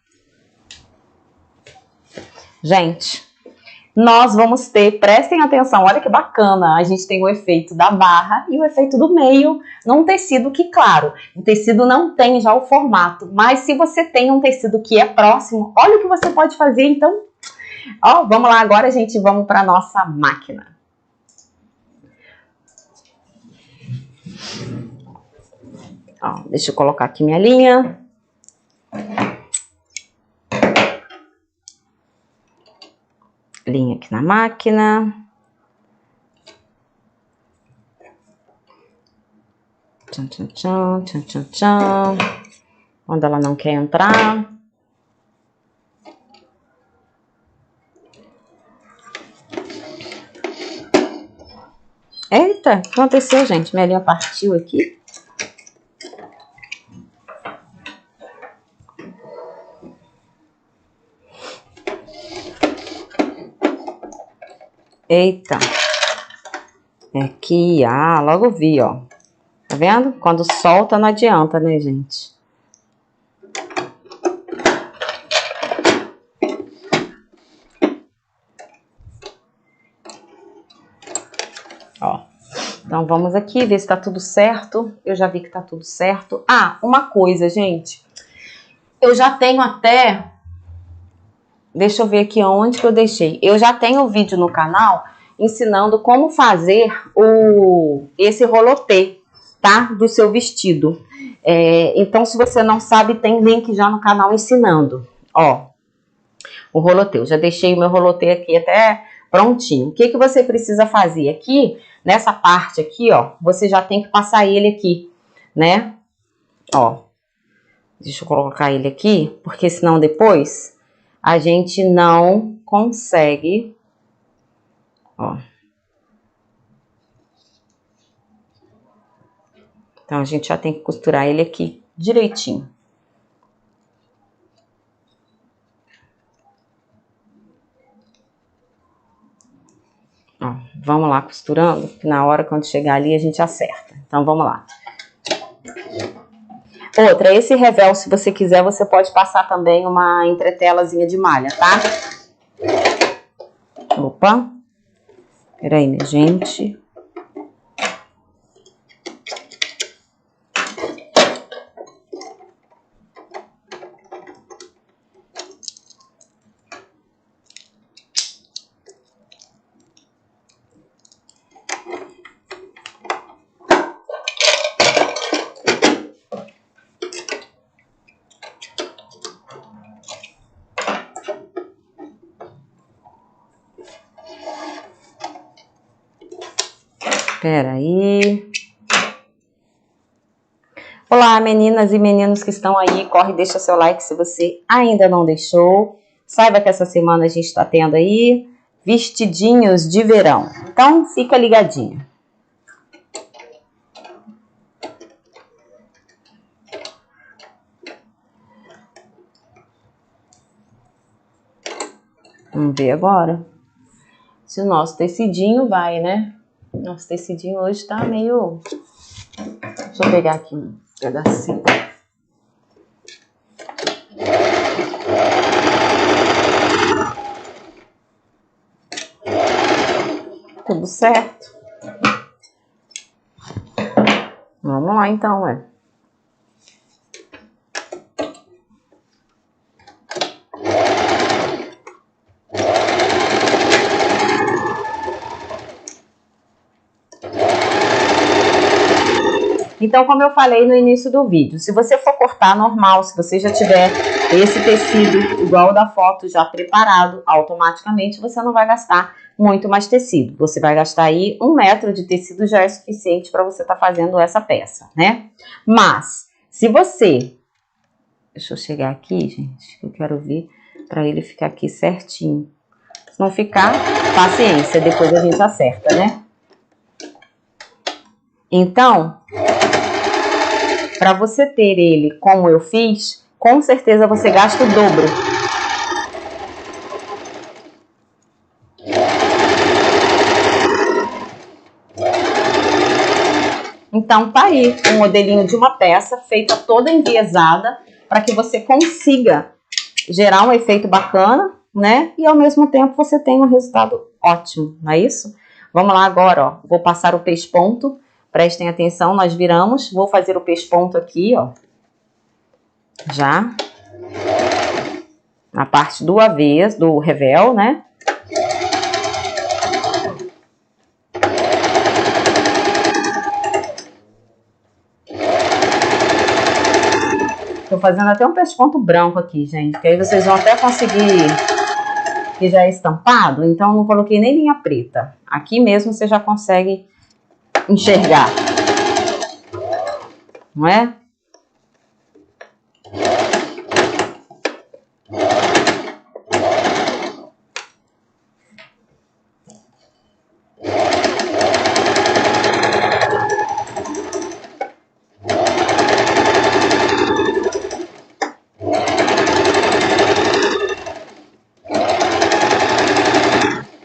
Gente, nós vamos ter, prestem atenção, olha que bacana, a gente tem o efeito da barra e o efeito do meio num tecido que, claro, o tecido não tem já o formato, mas se você tem um tecido que é próximo, olha o que você pode fazer, então, ó, vamos lá agora, gente, vamos para nossa máquina. Ó, deixa eu colocar aqui minha linha. Linha aqui na máquina. Tchan, tchan, tchan, tchan, tchan, tchan. Quando ela não quer entrar. Eita, o que aconteceu, gente? Minha linha partiu aqui. Eita. Aqui, logo vi, ó. Tá vendo? Quando solta não adianta, né, gente? Ó. Então, vamos aqui ver se tá tudo certo. Eu já vi que tá tudo certo. Ah, uma coisa, gente. Eu já tenho até... Deixa eu ver aqui onde que eu deixei. Eu já tenho um vídeo no canal ensinando como fazer esse rolotê, tá? Do seu vestido. Então, se você não sabe, tem link já no canal ensinando. Ó, o rolotê. Eu já deixei o meu rolotê aqui até prontinho. O que que você precisa fazer aqui? Nessa parte aqui, ó, você já tem que passar ele aqui, né? Ó, deixa eu colocar ele aqui, porque senão depois a gente não consegue, ó. Então, a gente já tem que costurar ele aqui direitinho. Ó, vamos lá costurando, que na hora quando chegar ali a gente acerta. Então, vamos lá. Outra, esse revel, se você quiser, você pode passar também uma entretelazinha de malha, tá? Opa. Peraí, minha gente. Espera aí. Olá, meninas e meninos que estão aí. Corre e deixa seu like se você ainda não deixou. Saiba que essa semana a gente está tendo aí vestidinhos de verão. Então, fica ligadinho. Vamos ver agora se o nosso tecidinho vai, né? Nosso tecidinho hoje tá meio... Deixa eu pegar aqui um pedacinho. Tudo certo. Vamos lá então, ué. Então, como eu falei no início do vídeo, se você for cortar normal, se você já tiver esse tecido igual o da foto já preparado, automaticamente você não vai gastar muito mais tecido. Você vai gastar aí 1 metro de tecido já é suficiente para você estar fazendo essa peça, né? Mas, se você... Deixa eu chegar aqui, gente, que eu quero ver para ele ficar aqui certinho. Se não ficar, paciência, depois a gente acerta, né? Então... Para você ter ele como eu fiz, com certeza você gasta o dobro. Então tá aí um modelinho de uma peça feita toda enviesada para que você consiga gerar um efeito bacana, né? E ao mesmo tempo você tem um resultado ótimo, não é isso? Vamos lá agora, ó. Vou passar o pesponto. Prestem atenção, nós viramos. Vou fazer o pesponto aqui, ó. Já. Na parte do avesso, do revel, né? Tô fazendo até um pesponto branco aqui, gente. Que aí vocês vão até conseguir... Que já é estampado, então não coloquei nem linha preta. Aqui mesmo você já consegue enxergar. Não é?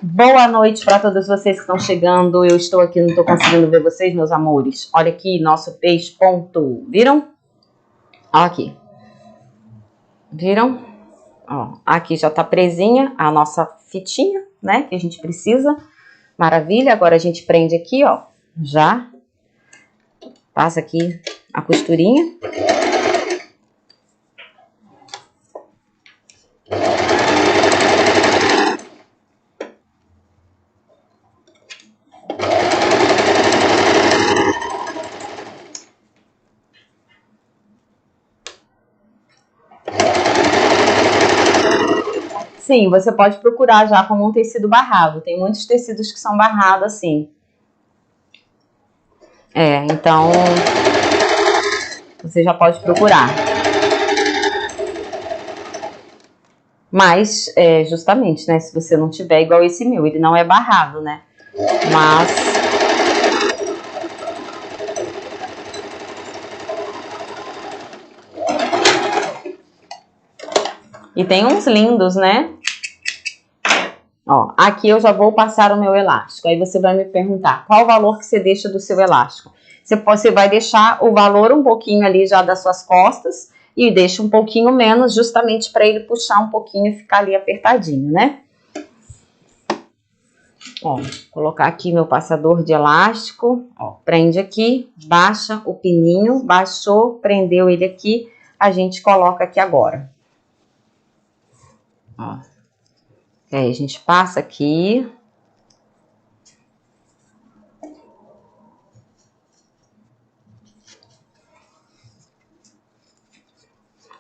Boa noite para todos vocês que estão chegando. Eu estou aqui, não estou conseguindo ver vocês, meus amores. Olha aqui, nosso pesponto. Viram? Olha aqui. Viram? Ó, aqui já tá presinha a nossa fitinha, né? Que a gente precisa. Maravilha. Agora a gente prende aqui, ó. Já. Passa aqui a costurinha. Sim, você pode procurar já como um tecido barrado. Tem muitos tecidos que são barrados assim. Então você já pode procurar. Mas, justamente, né, se você não tiver igual esse meu, ele não é barrado, né? Mas... E tem uns lindos, né? Ó, aqui eu já vou passar o meu elástico. Aí você vai me perguntar, qual o valor que você deixa do seu elástico? Você vai deixar o valor um pouquinho ali já das suas costas e deixa um pouquinho menos, justamente para ele puxar um pouquinho e ficar ali apertadinho, né? Ó, vou colocar aqui meu passador de elástico, ó, prende aqui, baixa o pininho, baixou, prendeu ele aqui, a gente coloca aqui agora. Ó. Aí a gente passa aqui.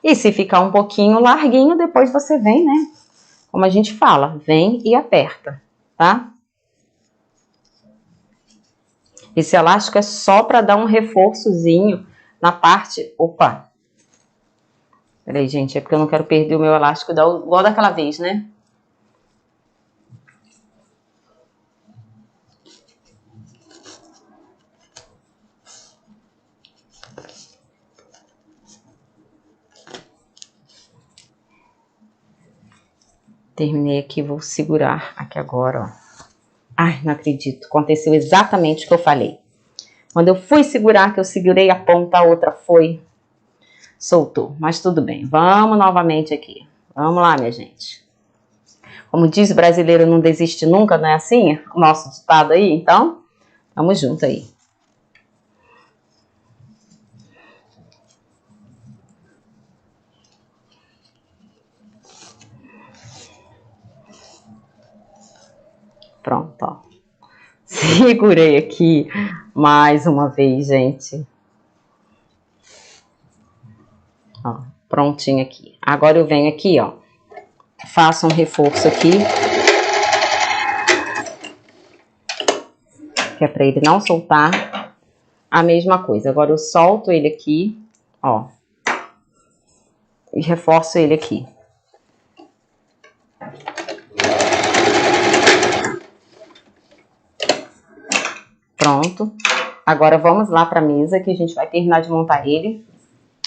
E se ficar um pouquinho larguinho, depois você vem, né? Como a gente fala, vem e aperta, tá? Esse elástico é só para dar um reforçozinho na parte... Opa! Peraí, gente, é porque eu não quero perder o meu elástico igual daquela vez, né? Terminei aqui, vou segurar aqui agora, ó. Ai, não acredito, aconteceu exatamente o que eu falei. Quando eu fui segurar, que eu segurei a ponta, a outra foi, soltou. Mas tudo bem, vamos novamente aqui. Vamos lá, minha gente. Como diz o brasileiro, não desiste nunca, não é assim? O nosso ditado aí, então, vamos junto aí. Pronto, ó. Segurei aqui mais uma vez, gente. Ó, prontinho aqui. Agora eu venho aqui, ó. Faço um reforço aqui. Que é pra ele não soltar. A mesma coisa. Agora eu solto ele aqui, ó. E reforço ele aqui. Pronto. Agora vamos lá pra mesa que a gente vai terminar de montar ele.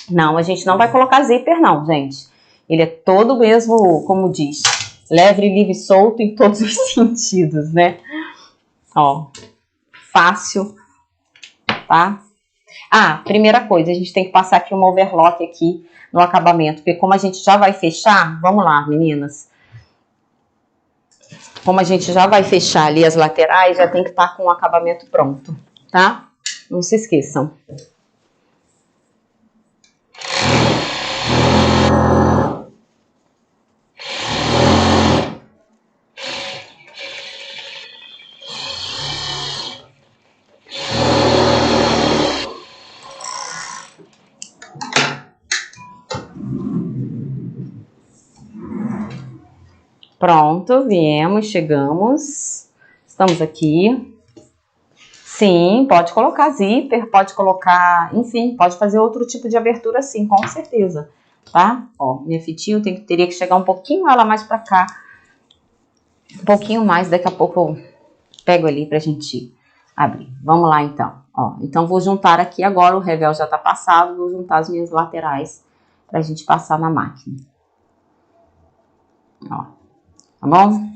Não, a gente não vai colocar zíper não, gente. Ele é todo mesmo, como diz, leve, livre e solto em todos os sentidos, né? Ó, fácil, tá? Ah, primeira coisa, a gente tem que passar aqui uma overlock aqui no acabamento, porque como a gente já vai fechar, vamos lá, meninas. Como a gente já vai fechar ali as laterais, já tem que estar com o acabamento pronto, tá? Não se esqueçam. Pronto, viemos, chegamos. Estamos aqui. Sim, pode colocar zíper, pode colocar, enfim, pode fazer outro tipo de abertura sim, com certeza, tá? Ó, minha fitinha teria que chegar um pouquinho ela mais pra cá. Um pouquinho mais, daqui a pouco eu pego ali pra gente abrir. Vamos lá então, ó. Então vou juntar aqui agora, o revel já tá passado, vou juntar as minhas laterais pra gente passar na máquina. Ó, tá bom?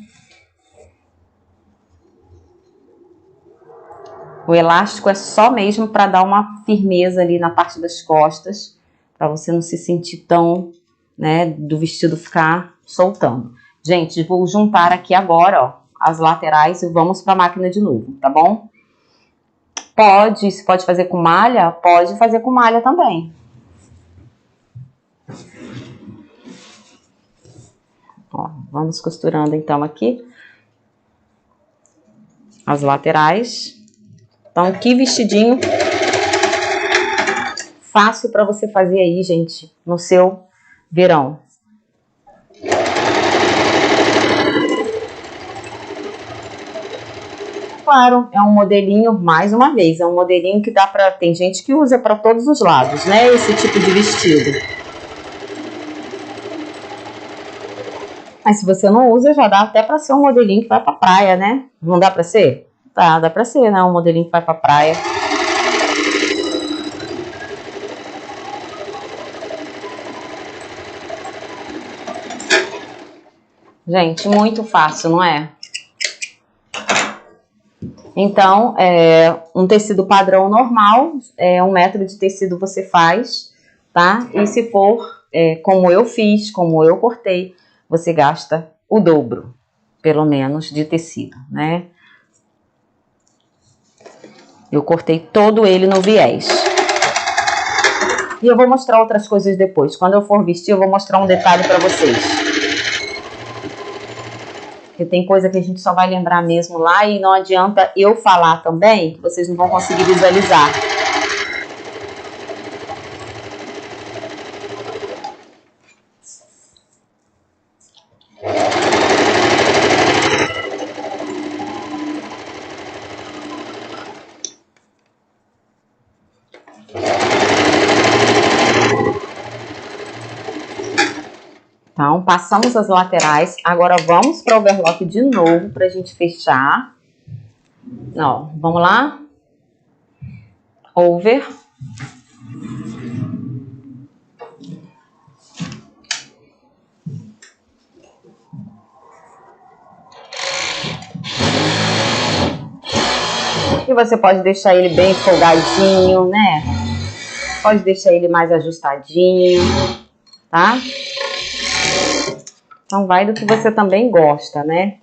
O elástico é só mesmo para dar uma firmeza ali na parte das costas, para você não se sentir tão, né, do vestido ficar soltando. Gente, vou juntar aqui agora, ó, as laterais e vamos para a máquina de novo, tá bom? Se pode fazer com malha, pode fazer com malha também. Ó, vamos costurando então aqui as laterais. Então, que vestidinho fácil para você fazer aí, gente, no seu verão. Claro, é um modelinho, mais uma vez, é um modelinho que dá para... Tem gente que usa para todos os lados, né? Esse tipo de vestido. Mas se você não usa, já dá até para ser um modelinho que vai para praia, né? Não dá para ser? Tá, dá pra ser, né? Um modelinho que vai pra praia. Gente, muito fácil, não é? Então, um tecido padrão normal, 1 metro de tecido você faz, tá? E se for como eu fiz, como eu cortei, você gasta o dobro, pelo menos, de tecido, né? Eu cortei todo ele no viés. E eu vou mostrar outras coisas depois. Quando eu for vestir, eu vou mostrar um detalhe pra vocês. Porque tem coisa que a gente só vai lembrar mesmo lá e não adianta eu falar também, que vocês não vão conseguir visualizar. passamos as laterais. Agora vamos para o overlock de novo para a gente fechar. Ó, vamos lá. Over. E você pode deixar ele bem folgadinho, né? Pode deixar ele mais ajustadinho, tá? Então vai do que você também gosta, né?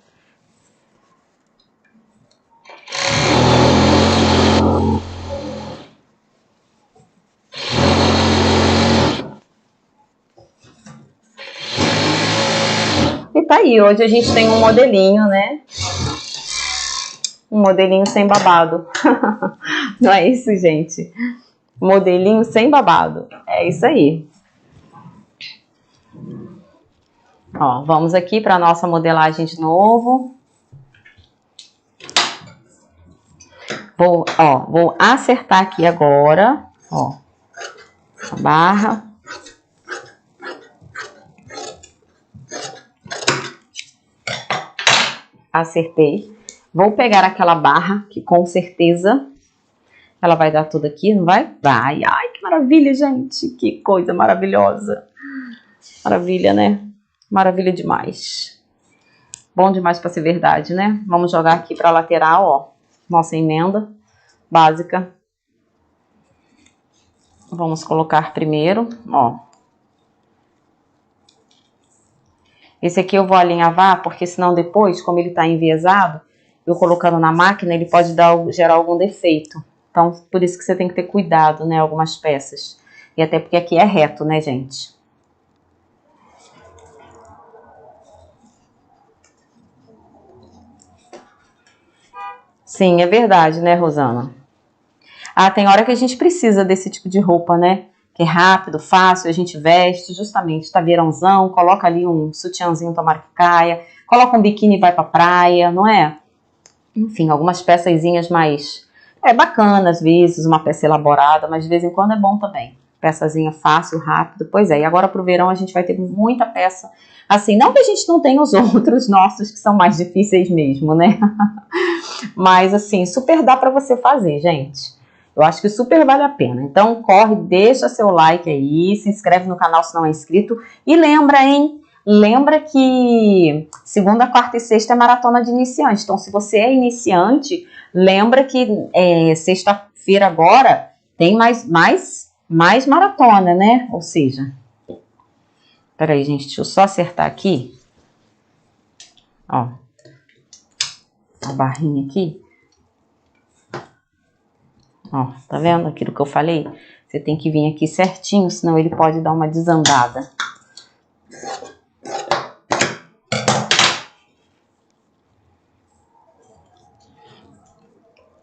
E tá aí, hoje a gente tem um modelinho, né? Um modelinho sem babado. Não é isso, gente? Modelinho sem babado. É isso aí. Ó, vamos aqui para nossa modelagem de novo. Vou acertar aqui agora, ó, a barra. Acertei. Vou pegar aquela barra, que com certeza ela vai dar tudo aqui, não vai? Vai. Ai, que maravilha, gente. Que coisa maravilhosa. Maravilha, né? Maravilha demais. Bom demais para ser verdade, né? Vamos jogar aqui para a lateral, ó. Nossa emenda básica. Vamos colocar primeiro, ó. Esse aqui eu vou alinhavar, porque senão depois, como ele tá enviesado, eu colocando na máquina, ele pode gerar algum defeito. Então, por isso que você tem que ter cuidado, né, algumas peças. E até porque aqui é reto, né, gente? Sim, é verdade, né, Rosana? Ah, tem hora que a gente precisa desse tipo de roupa, né? Que é rápido, fácil, a gente veste, justamente, tá verãozão, coloca ali um sutiãzinho, tomara que caia, coloca um biquíni e vai pra praia, não é? Enfim, algumas peçazinhas mais bacanas, às vezes, uma peça elaborada, mas de vez em quando é bom também. Peçazinha fácil, rápido, pois é. E agora pro verão a gente vai ter muita peça, assim, não que a gente não tenha os outros nossos que são mais difíceis mesmo, né? Mas assim, super dá pra você fazer, gente. Eu acho que super vale a pena. Então corre, deixa seu like aí, se inscreve no canal se não é inscrito. E lembra, hein? Lembra que segunda, quarta e sexta é maratona de iniciante. Então, se você é iniciante, lembra que sexta-feira agora tem mais maratona, né? Ou seja, peraí, gente, deixa eu só acertar aqui. Ó, a barrinha aqui. Ó, tá vendo aquilo que eu falei? Você tem que vir aqui certinho, senão ele pode dar uma desandada.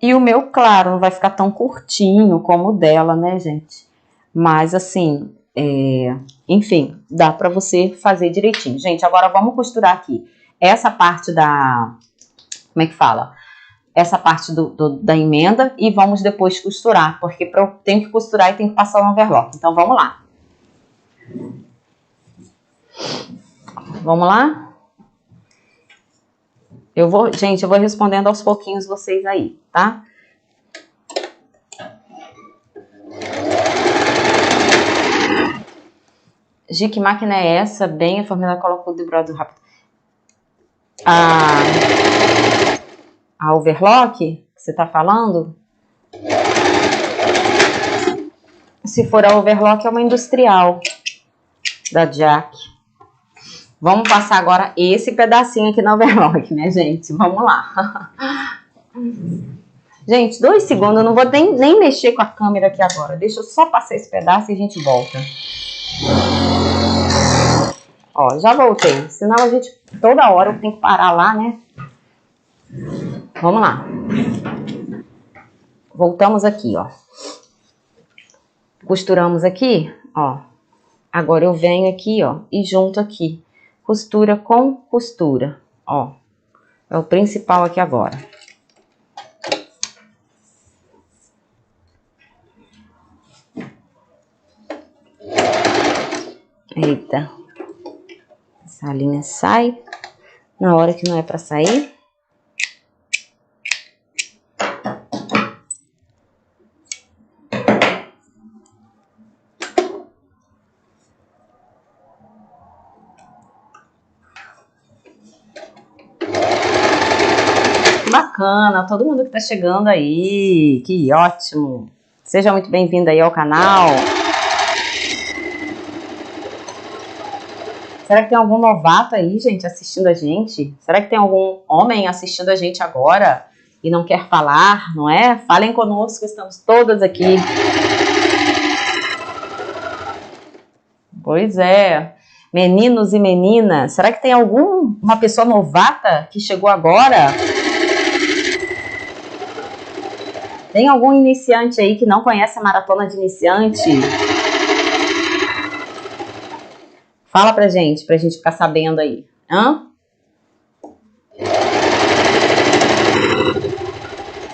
E o meu, claro, não vai ficar tão curtinho como o dela, né, gente? Mas assim, enfim, dá pra você fazer direitinho. Gente, agora vamos costurar aqui essa parte da... Como é que fala? Essa parte da emenda e vamos depois costurar, porque eu tenho que costurar e tenho que passar no overlock. Então, vamos lá. Vamos lá? Gente, eu vou respondendo aos pouquinhos vocês aí, tá? Gi, que máquina é essa? Bem, a família colocou o dobrado rápido. A overlock, que você tá falando? Se for a overlock, é uma industrial da Jack. Vamos passar agora esse pedacinho aqui na overlock, né, gente? Vamos lá. Gente, 2 segundos, eu não vou nem mexer com a câmera aqui agora. Deixa eu só passar esse pedaço e a gente volta. Ó, já voltei. Senão a gente, toda hora eu tenho que parar lá, né? Vamos lá. Voltamos aqui, ó. Costuramos aqui, ó. Agora eu venho aqui, ó, e junto aqui. Costura com costura, ó. É o principal aqui agora. Eita. A linha sai na hora que não é para sair. Bacana, todo mundo que tá chegando aí, que ótimo. Seja muito bem-vindo aí ao canal. Será que tem algum novato aí, gente, assistindo a gente? Será que tem algum homem assistindo a gente agora e não quer falar, não é? Falem conosco, estamos todas aqui. Pois é. Meninos e meninas, será que tem uma pessoa novata que chegou agora? Tem algum iniciante aí que não conhece a maratona de iniciante? Fala pra gente ficar sabendo aí. Hã?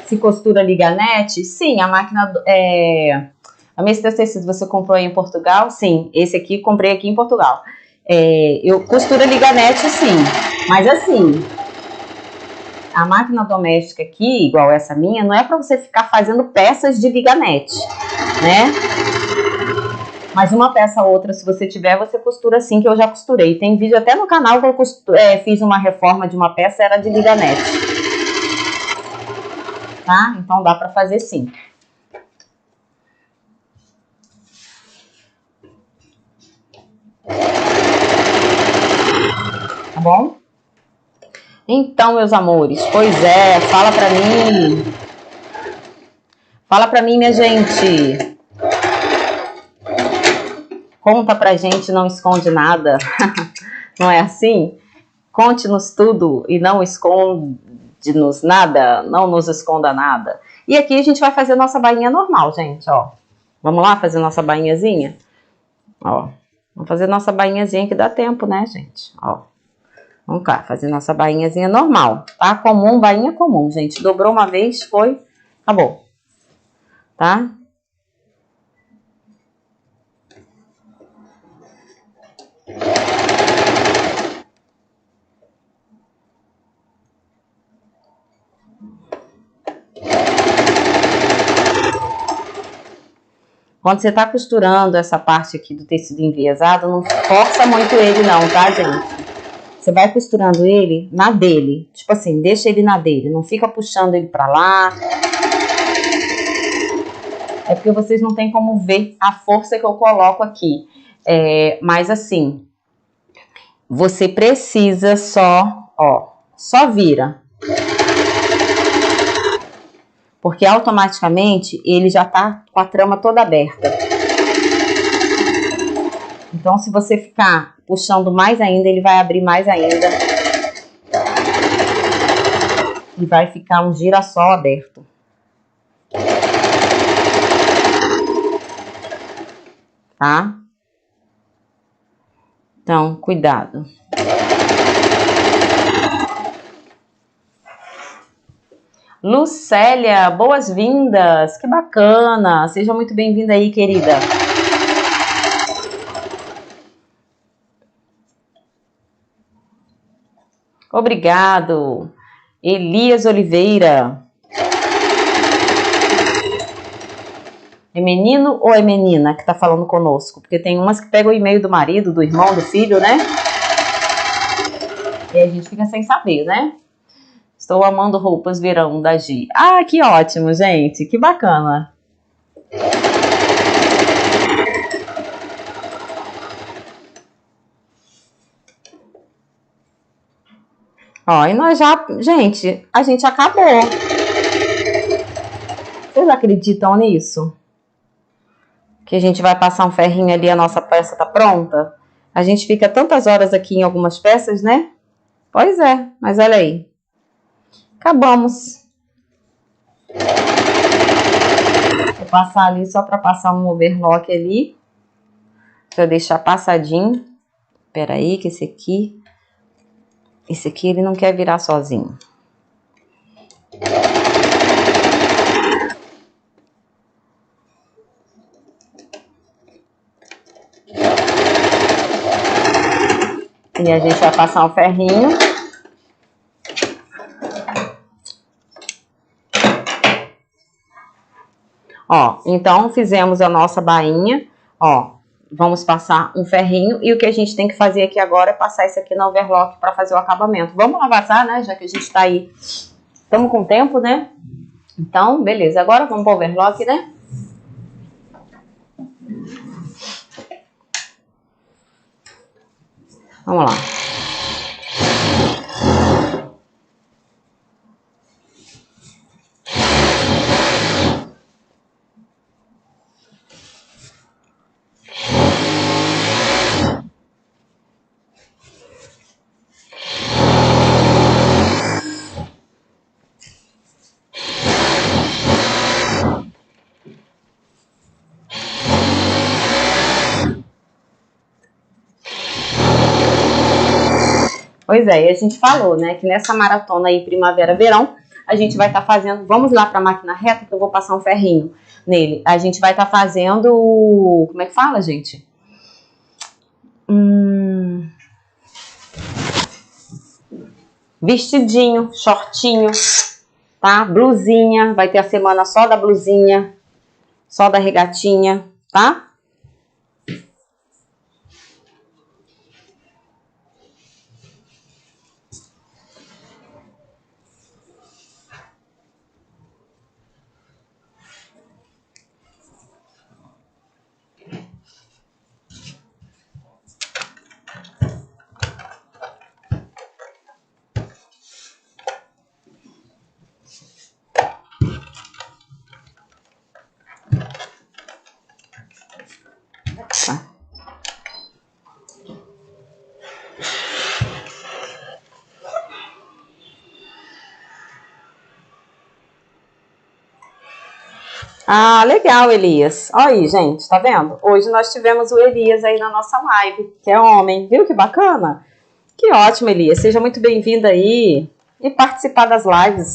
Se costura liganete? Sim, a máquina... A mestra tecido você comprou aí em Portugal? Sim, esse aqui comprei aqui em Portugal. Eu costura liganete, sim. Mas assim, a máquina doméstica aqui, igual essa minha, não é para você ficar fazendo peças de liganete, né? Mas uma peça ou outra, se você tiver, você costura assim, que eu já costurei. Tem vídeo até no canal que eu fiz uma reforma de uma peça, era de liganete. Tá? Então dá para fazer sim. Tá bom? Então, meus amores, pois é, fala pra mim. Fala pra mim, minha gente. Conta pra gente, não esconde nada. Não é assim? Conte-nos tudo e não esconde-nos nada, não nos esconda nada. E aqui a gente vai fazer nossa bainha normal, gente, ó. Vamos lá fazer nossa bainhazinha? Ó, vamos fazer nossa bainhazinha que dá tempo, né, gente? Ó. Vamos cá, fazer nossa bainhazinha normal, tá? Comum, bainha comum, gente. Dobrou uma vez, foi, acabou. Tá? Quando você tá costurando essa parte aqui do tecido enviesado, não força muito ele não, tá, gente? Você vai costurando ele na dele. Tipo assim, deixa ele na dele. Não fica puxando ele pra lá. É porque vocês não tem como ver a força que eu coloco aqui. Mas assim, você precisa só, ó, só vira. Porque automaticamente ele já tá com a trama toda aberta. Então, se você ficar puxando mais ainda, ele vai abrir mais ainda. E vai ficar um girassol aberto. Tá? Então, cuidado. Lucélia, boas-vindas. Que bacana. Seja muito bem-vinda aí, querida. Obrigado. Elias Oliveira. É menino ou é menina que tá falando conosco? Porque tem umas que pegam o e-mail do marido, do irmão, do filho, né? E a gente fica sem saber, né? Estou amando roupas verão da Gi. Ah, que ótimo, gente. Que bacana. Ó, e nós já... Gente, a gente acabou. Vocês acreditam nisso? Que a gente vai passar um ferrinho ali, a nossa peça tá pronta? A gente fica tantas horas aqui em algumas peças, né? Pois é, mas olha aí. Acabamos. Vou passar ali só para passar um overlock ali. Deixa eu deixar passadinho. Espera aí que esse aqui ele não quer virar sozinho. e a gente vai passar um ferrinho. Ó, então fizemos a nossa bainha, ó, vamos passar um ferrinho e o que a gente tem que fazer aqui agora é passar isso aqui na overlock para fazer o acabamento. Vamos lavatar, né, já que a gente tá aí, estamos com tempo, né? Então, beleza, agora vamos pro overlock, né? Vamos lá. Pois é, e a gente falou, né, que nessa maratona aí, primavera-verão, a gente vai estar fazendo, vamos lá para a máquina reta, que eu vou passar um ferrinho nele. A gente vai estar fazendo, como é que fala, gente? Vestidinho, shortinho, tá? Blusinha, vai ter a semana só da blusinha, só da regatinha, tá? Ah, legal, Elias. Olha aí, gente, tá vendo? Hoje nós tivemos o Elias aí na nossa live, que é homem. Viu que bacana? Que ótimo, Elias. Seja muito bem-vindo aí e participar das lives.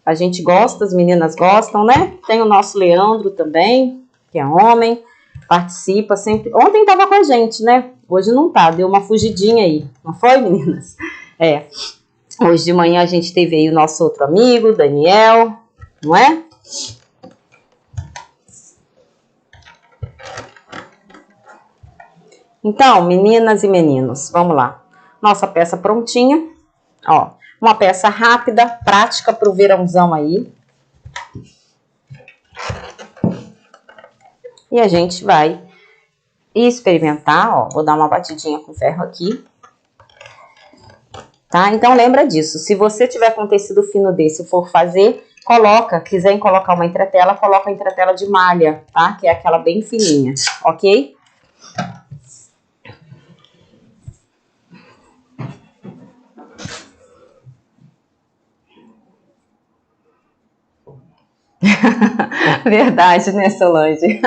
A gente gosta, as meninas gostam, né? Tem o nosso Leandro também, que é homem, participa sempre. Ontem tava com a gente, né? Hoje não tá, deu uma fugidinha aí. Não foi, meninas? É. Hoje de manhã a gente teve aí o nosso outro amigo, Daniel, não é? Então, meninas e meninos, vamos lá. Nossa peça prontinha, ó. Uma peça rápida, prática para o verãozão aí. E a gente vai experimentar, ó. Vou dar uma batidinha com ferro aqui. Tá? Então lembra disso. Se você tiver com tecido fino desse e for fazer, coloca, quiserem colocar uma entretela, coloca a entretela de malha, tá? Que é aquela bem fininha, ok? Verdade, né, Solange?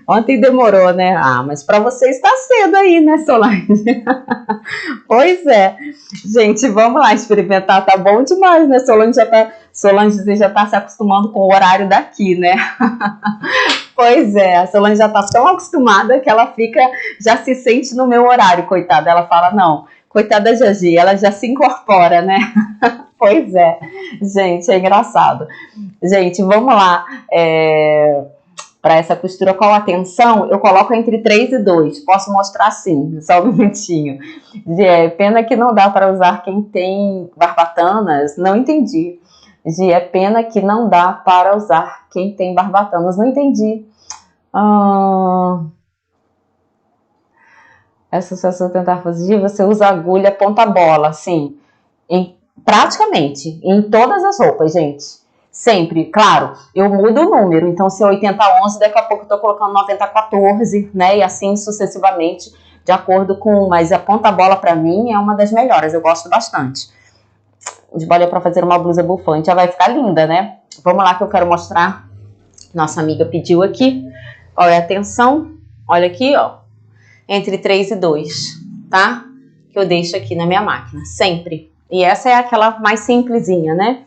Ontem demorou, né? Ah, mas para você está cedo aí, né, Solange? Pois é. Gente, vamos lá experimentar. Tá bom demais, né? Solange, você já tá se acostumando com o horário daqui, né? Pois é, a Solange já tá tão acostumada que ela já se sente no meu horário, coitada. Ela fala, não, coitada da Jagi, ela já se incorpora, né? Pois é, gente, é engraçado. Gente, vamos lá. Para essa costura, qual a tensão? Eu coloco entre 3 e 2. Posso mostrar sim, só um minutinho. Pena que não dá para usar quem tem barbatanas. Não entendi. É pena que não dá para usar quem tem barbatanas. Não entendi. Essa sensação de tentar fugir, você usa agulha ponta bola, sim. Praticamente, em todas as roupas, gente. Sempre, claro, eu mudo o número, então se é 80-11, daqui a pouco eu tô colocando 90-14, né, e assim sucessivamente, de acordo com, mas a ponta-bola pra mim é uma das melhores, eu gosto bastante. De bola pra fazer uma blusa bufante, já vai ficar linda, né? Vamos lá que eu quero mostrar, nossa amiga pediu aqui, qual é a tensão, olha aqui, ó, entre 3 e 2, tá? Que eu deixo aqui na minha máquina, sempre. E essa é aquela mais simplesinha, né?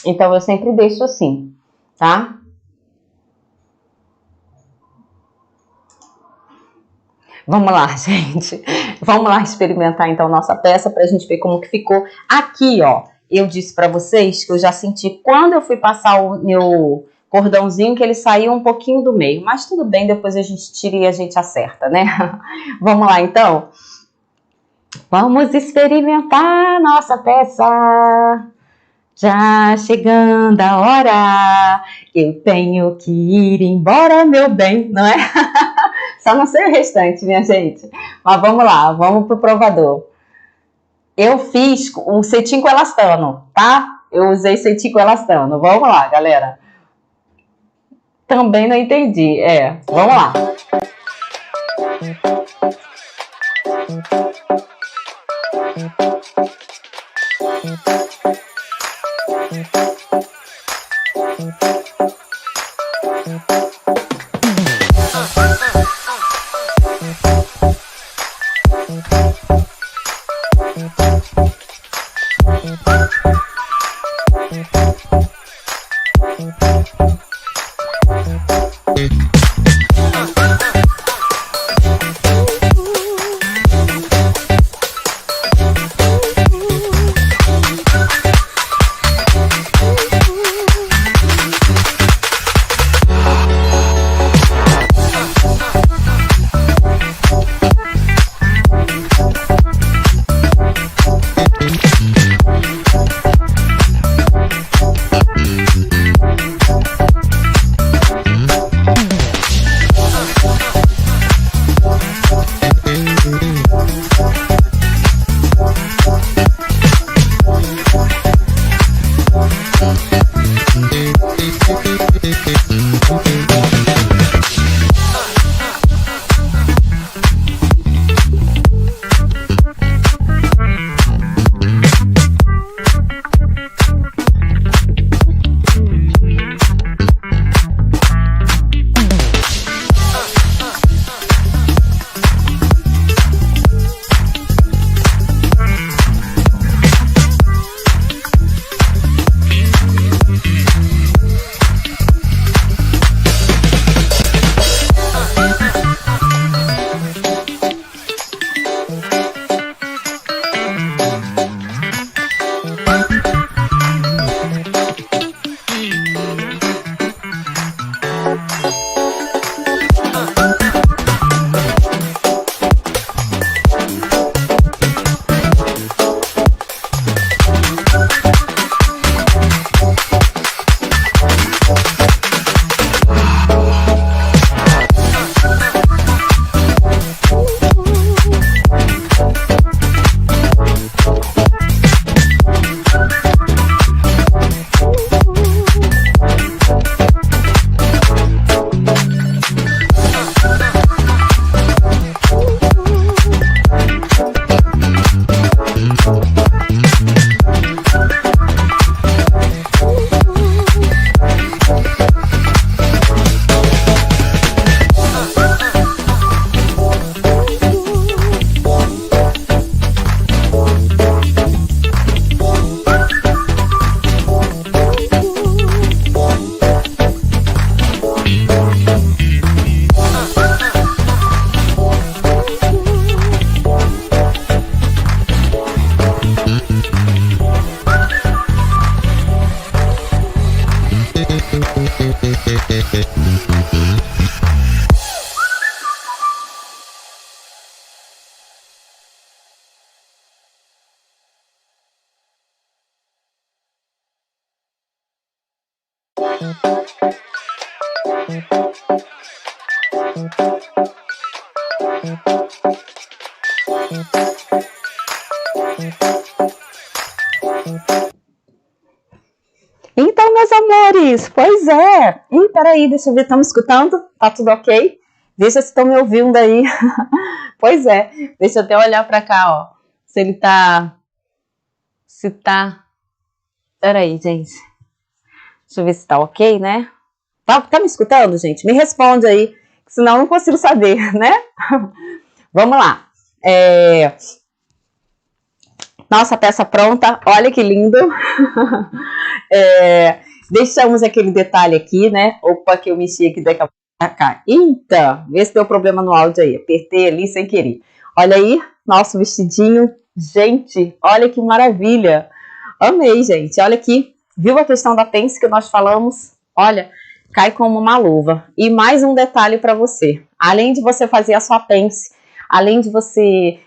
Então, eu sempre deixo assim, tá? Vamos lá, gente. Vamos lá experimentar então nossa peça pra gente ver como que ficou. Aqui, ó, eu disse pra vocês que eu já senti quando eu fui passar o meu cordãozinho que ele saiu um pouquinho do meio. Mas tudo bem, depois a gente tira e a gente acerta, né? Vamos lá, então. Vamos experimentar nossa peça. Já chegando a hora, eu tenho que ir embora, meu bem, não é? Só não sei o restante, minha gente. Mas vamos lá, vamos pro provador. Eu fiz um cetim com elastano, tá? Eu usei cetim com elastano. Vamos lá, galera. Também não entendi. Vamos lá. Então, meus amores, pois é. Peraí, deixa eu ver, estão me escutando? Tá tudo ok? Deixa se estão me ouvindo aí. Pois é, deixa eu até olhar pra cá, ó. Se ele tá... Se tá... Peraí, gente. Deixa eu ver se tá ok, né? Tá me escutando, gente? Me responde aí, senão eu não consigo saber, né? Vamos lá. Nossa peça pronta, olha que lindo. Deixamos aquele detalhe aqui, né? Opa, que eu mexi aqui daqui a pouco. Cá. Eita, vê se deu problema no áudio aí. Apertei ali sem querer. Olha aí, nosso vestidinho. Gente, olha que maravilha. Amei, gente. Olha aqui. Viu a questão da pence que nós falamos? Olha, cai como uma luva. E mais um detalhe para você. Além de você fazer a sua pence, além de você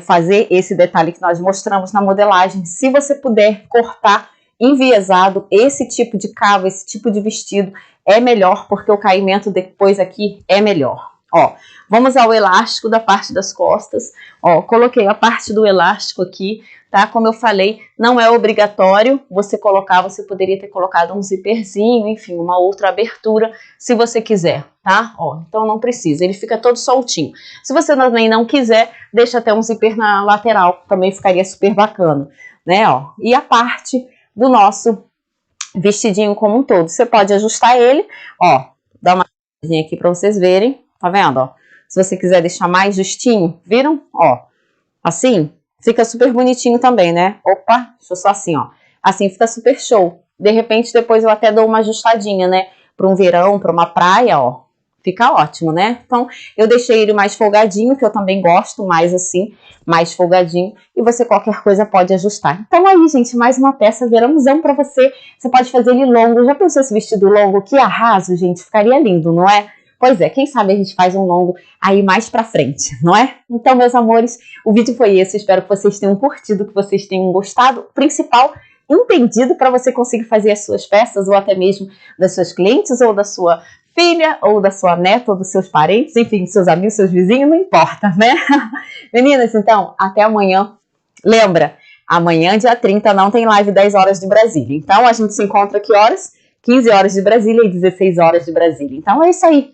fazer esse detalhe que nós mostramos na modelagem, se você puder cortar enviesado esse tipo de cava, esse tipo de vestido, é melhor, porque o caimento depois aqui é melhor. Ó, vamos ao elástico da parte das costas. Ó, coloquei a parte do elástico aqui, tá? Como eu falei, não é obrigatório você colocar, você poderia ter colocado um zíperzinho, enfim, uma outra abertura, se você quiser, tá? Ó, então não precisa, ele fica todo soltinho. Se você também não quiser, deixa até um zíper na lateral, também ficaria super bacana, né? Ó, e a parte do nosso vestidinho como um todo, você pode ajustar ele, ó, dá uma olhadinha aqui para vocês verem. Tá vendo, ó? Se você quiser deixar mais justinho, viram? Ó, assim, fica super bonitinho também, né? Opa, deixa eu só assim, ó. Assim fica super show. De repente, depois eu até dou uma ajustadinha, né? Para um verão, para uma praia, ó. Fica ótimo, né? Então, eu deixei ele mais folgadinho, que eu também gosto mais assim, mais folgadinho. E você, qualquer coisa, pode ajustar. Então, aí, gente, mais uma peça verãozão para você. Você pode fazer ele longo. Já pensou esse vestido longo? Que arraso, gente. Ficaria lindo, não é? Pois é, quem sabe a gente faz um longo aí mais pra frente, não é? Então, meus amores, o vídeo foi esse. Espero que vocês tenham curtido, que vocês tenham gostado. O principal, entendido para você conseguir fazer as suas peças, ou até mesmo das suas clientes, ou da sua filha, ou da sua neta, ou dos seus parentes, enfim, dos seus amigos, seus vizinhos, não importa, né? Meninas, então, até amanhã. Lembra, amanhã, dia 30, não tem live 10 horas de Brasília. Então, a gente se encontra que horas? 15 horas de Brasília e 16 horas de Brasília. Então, é isso aí.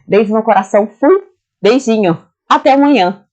Beijo no coração, fui, beijinho, até amanhã.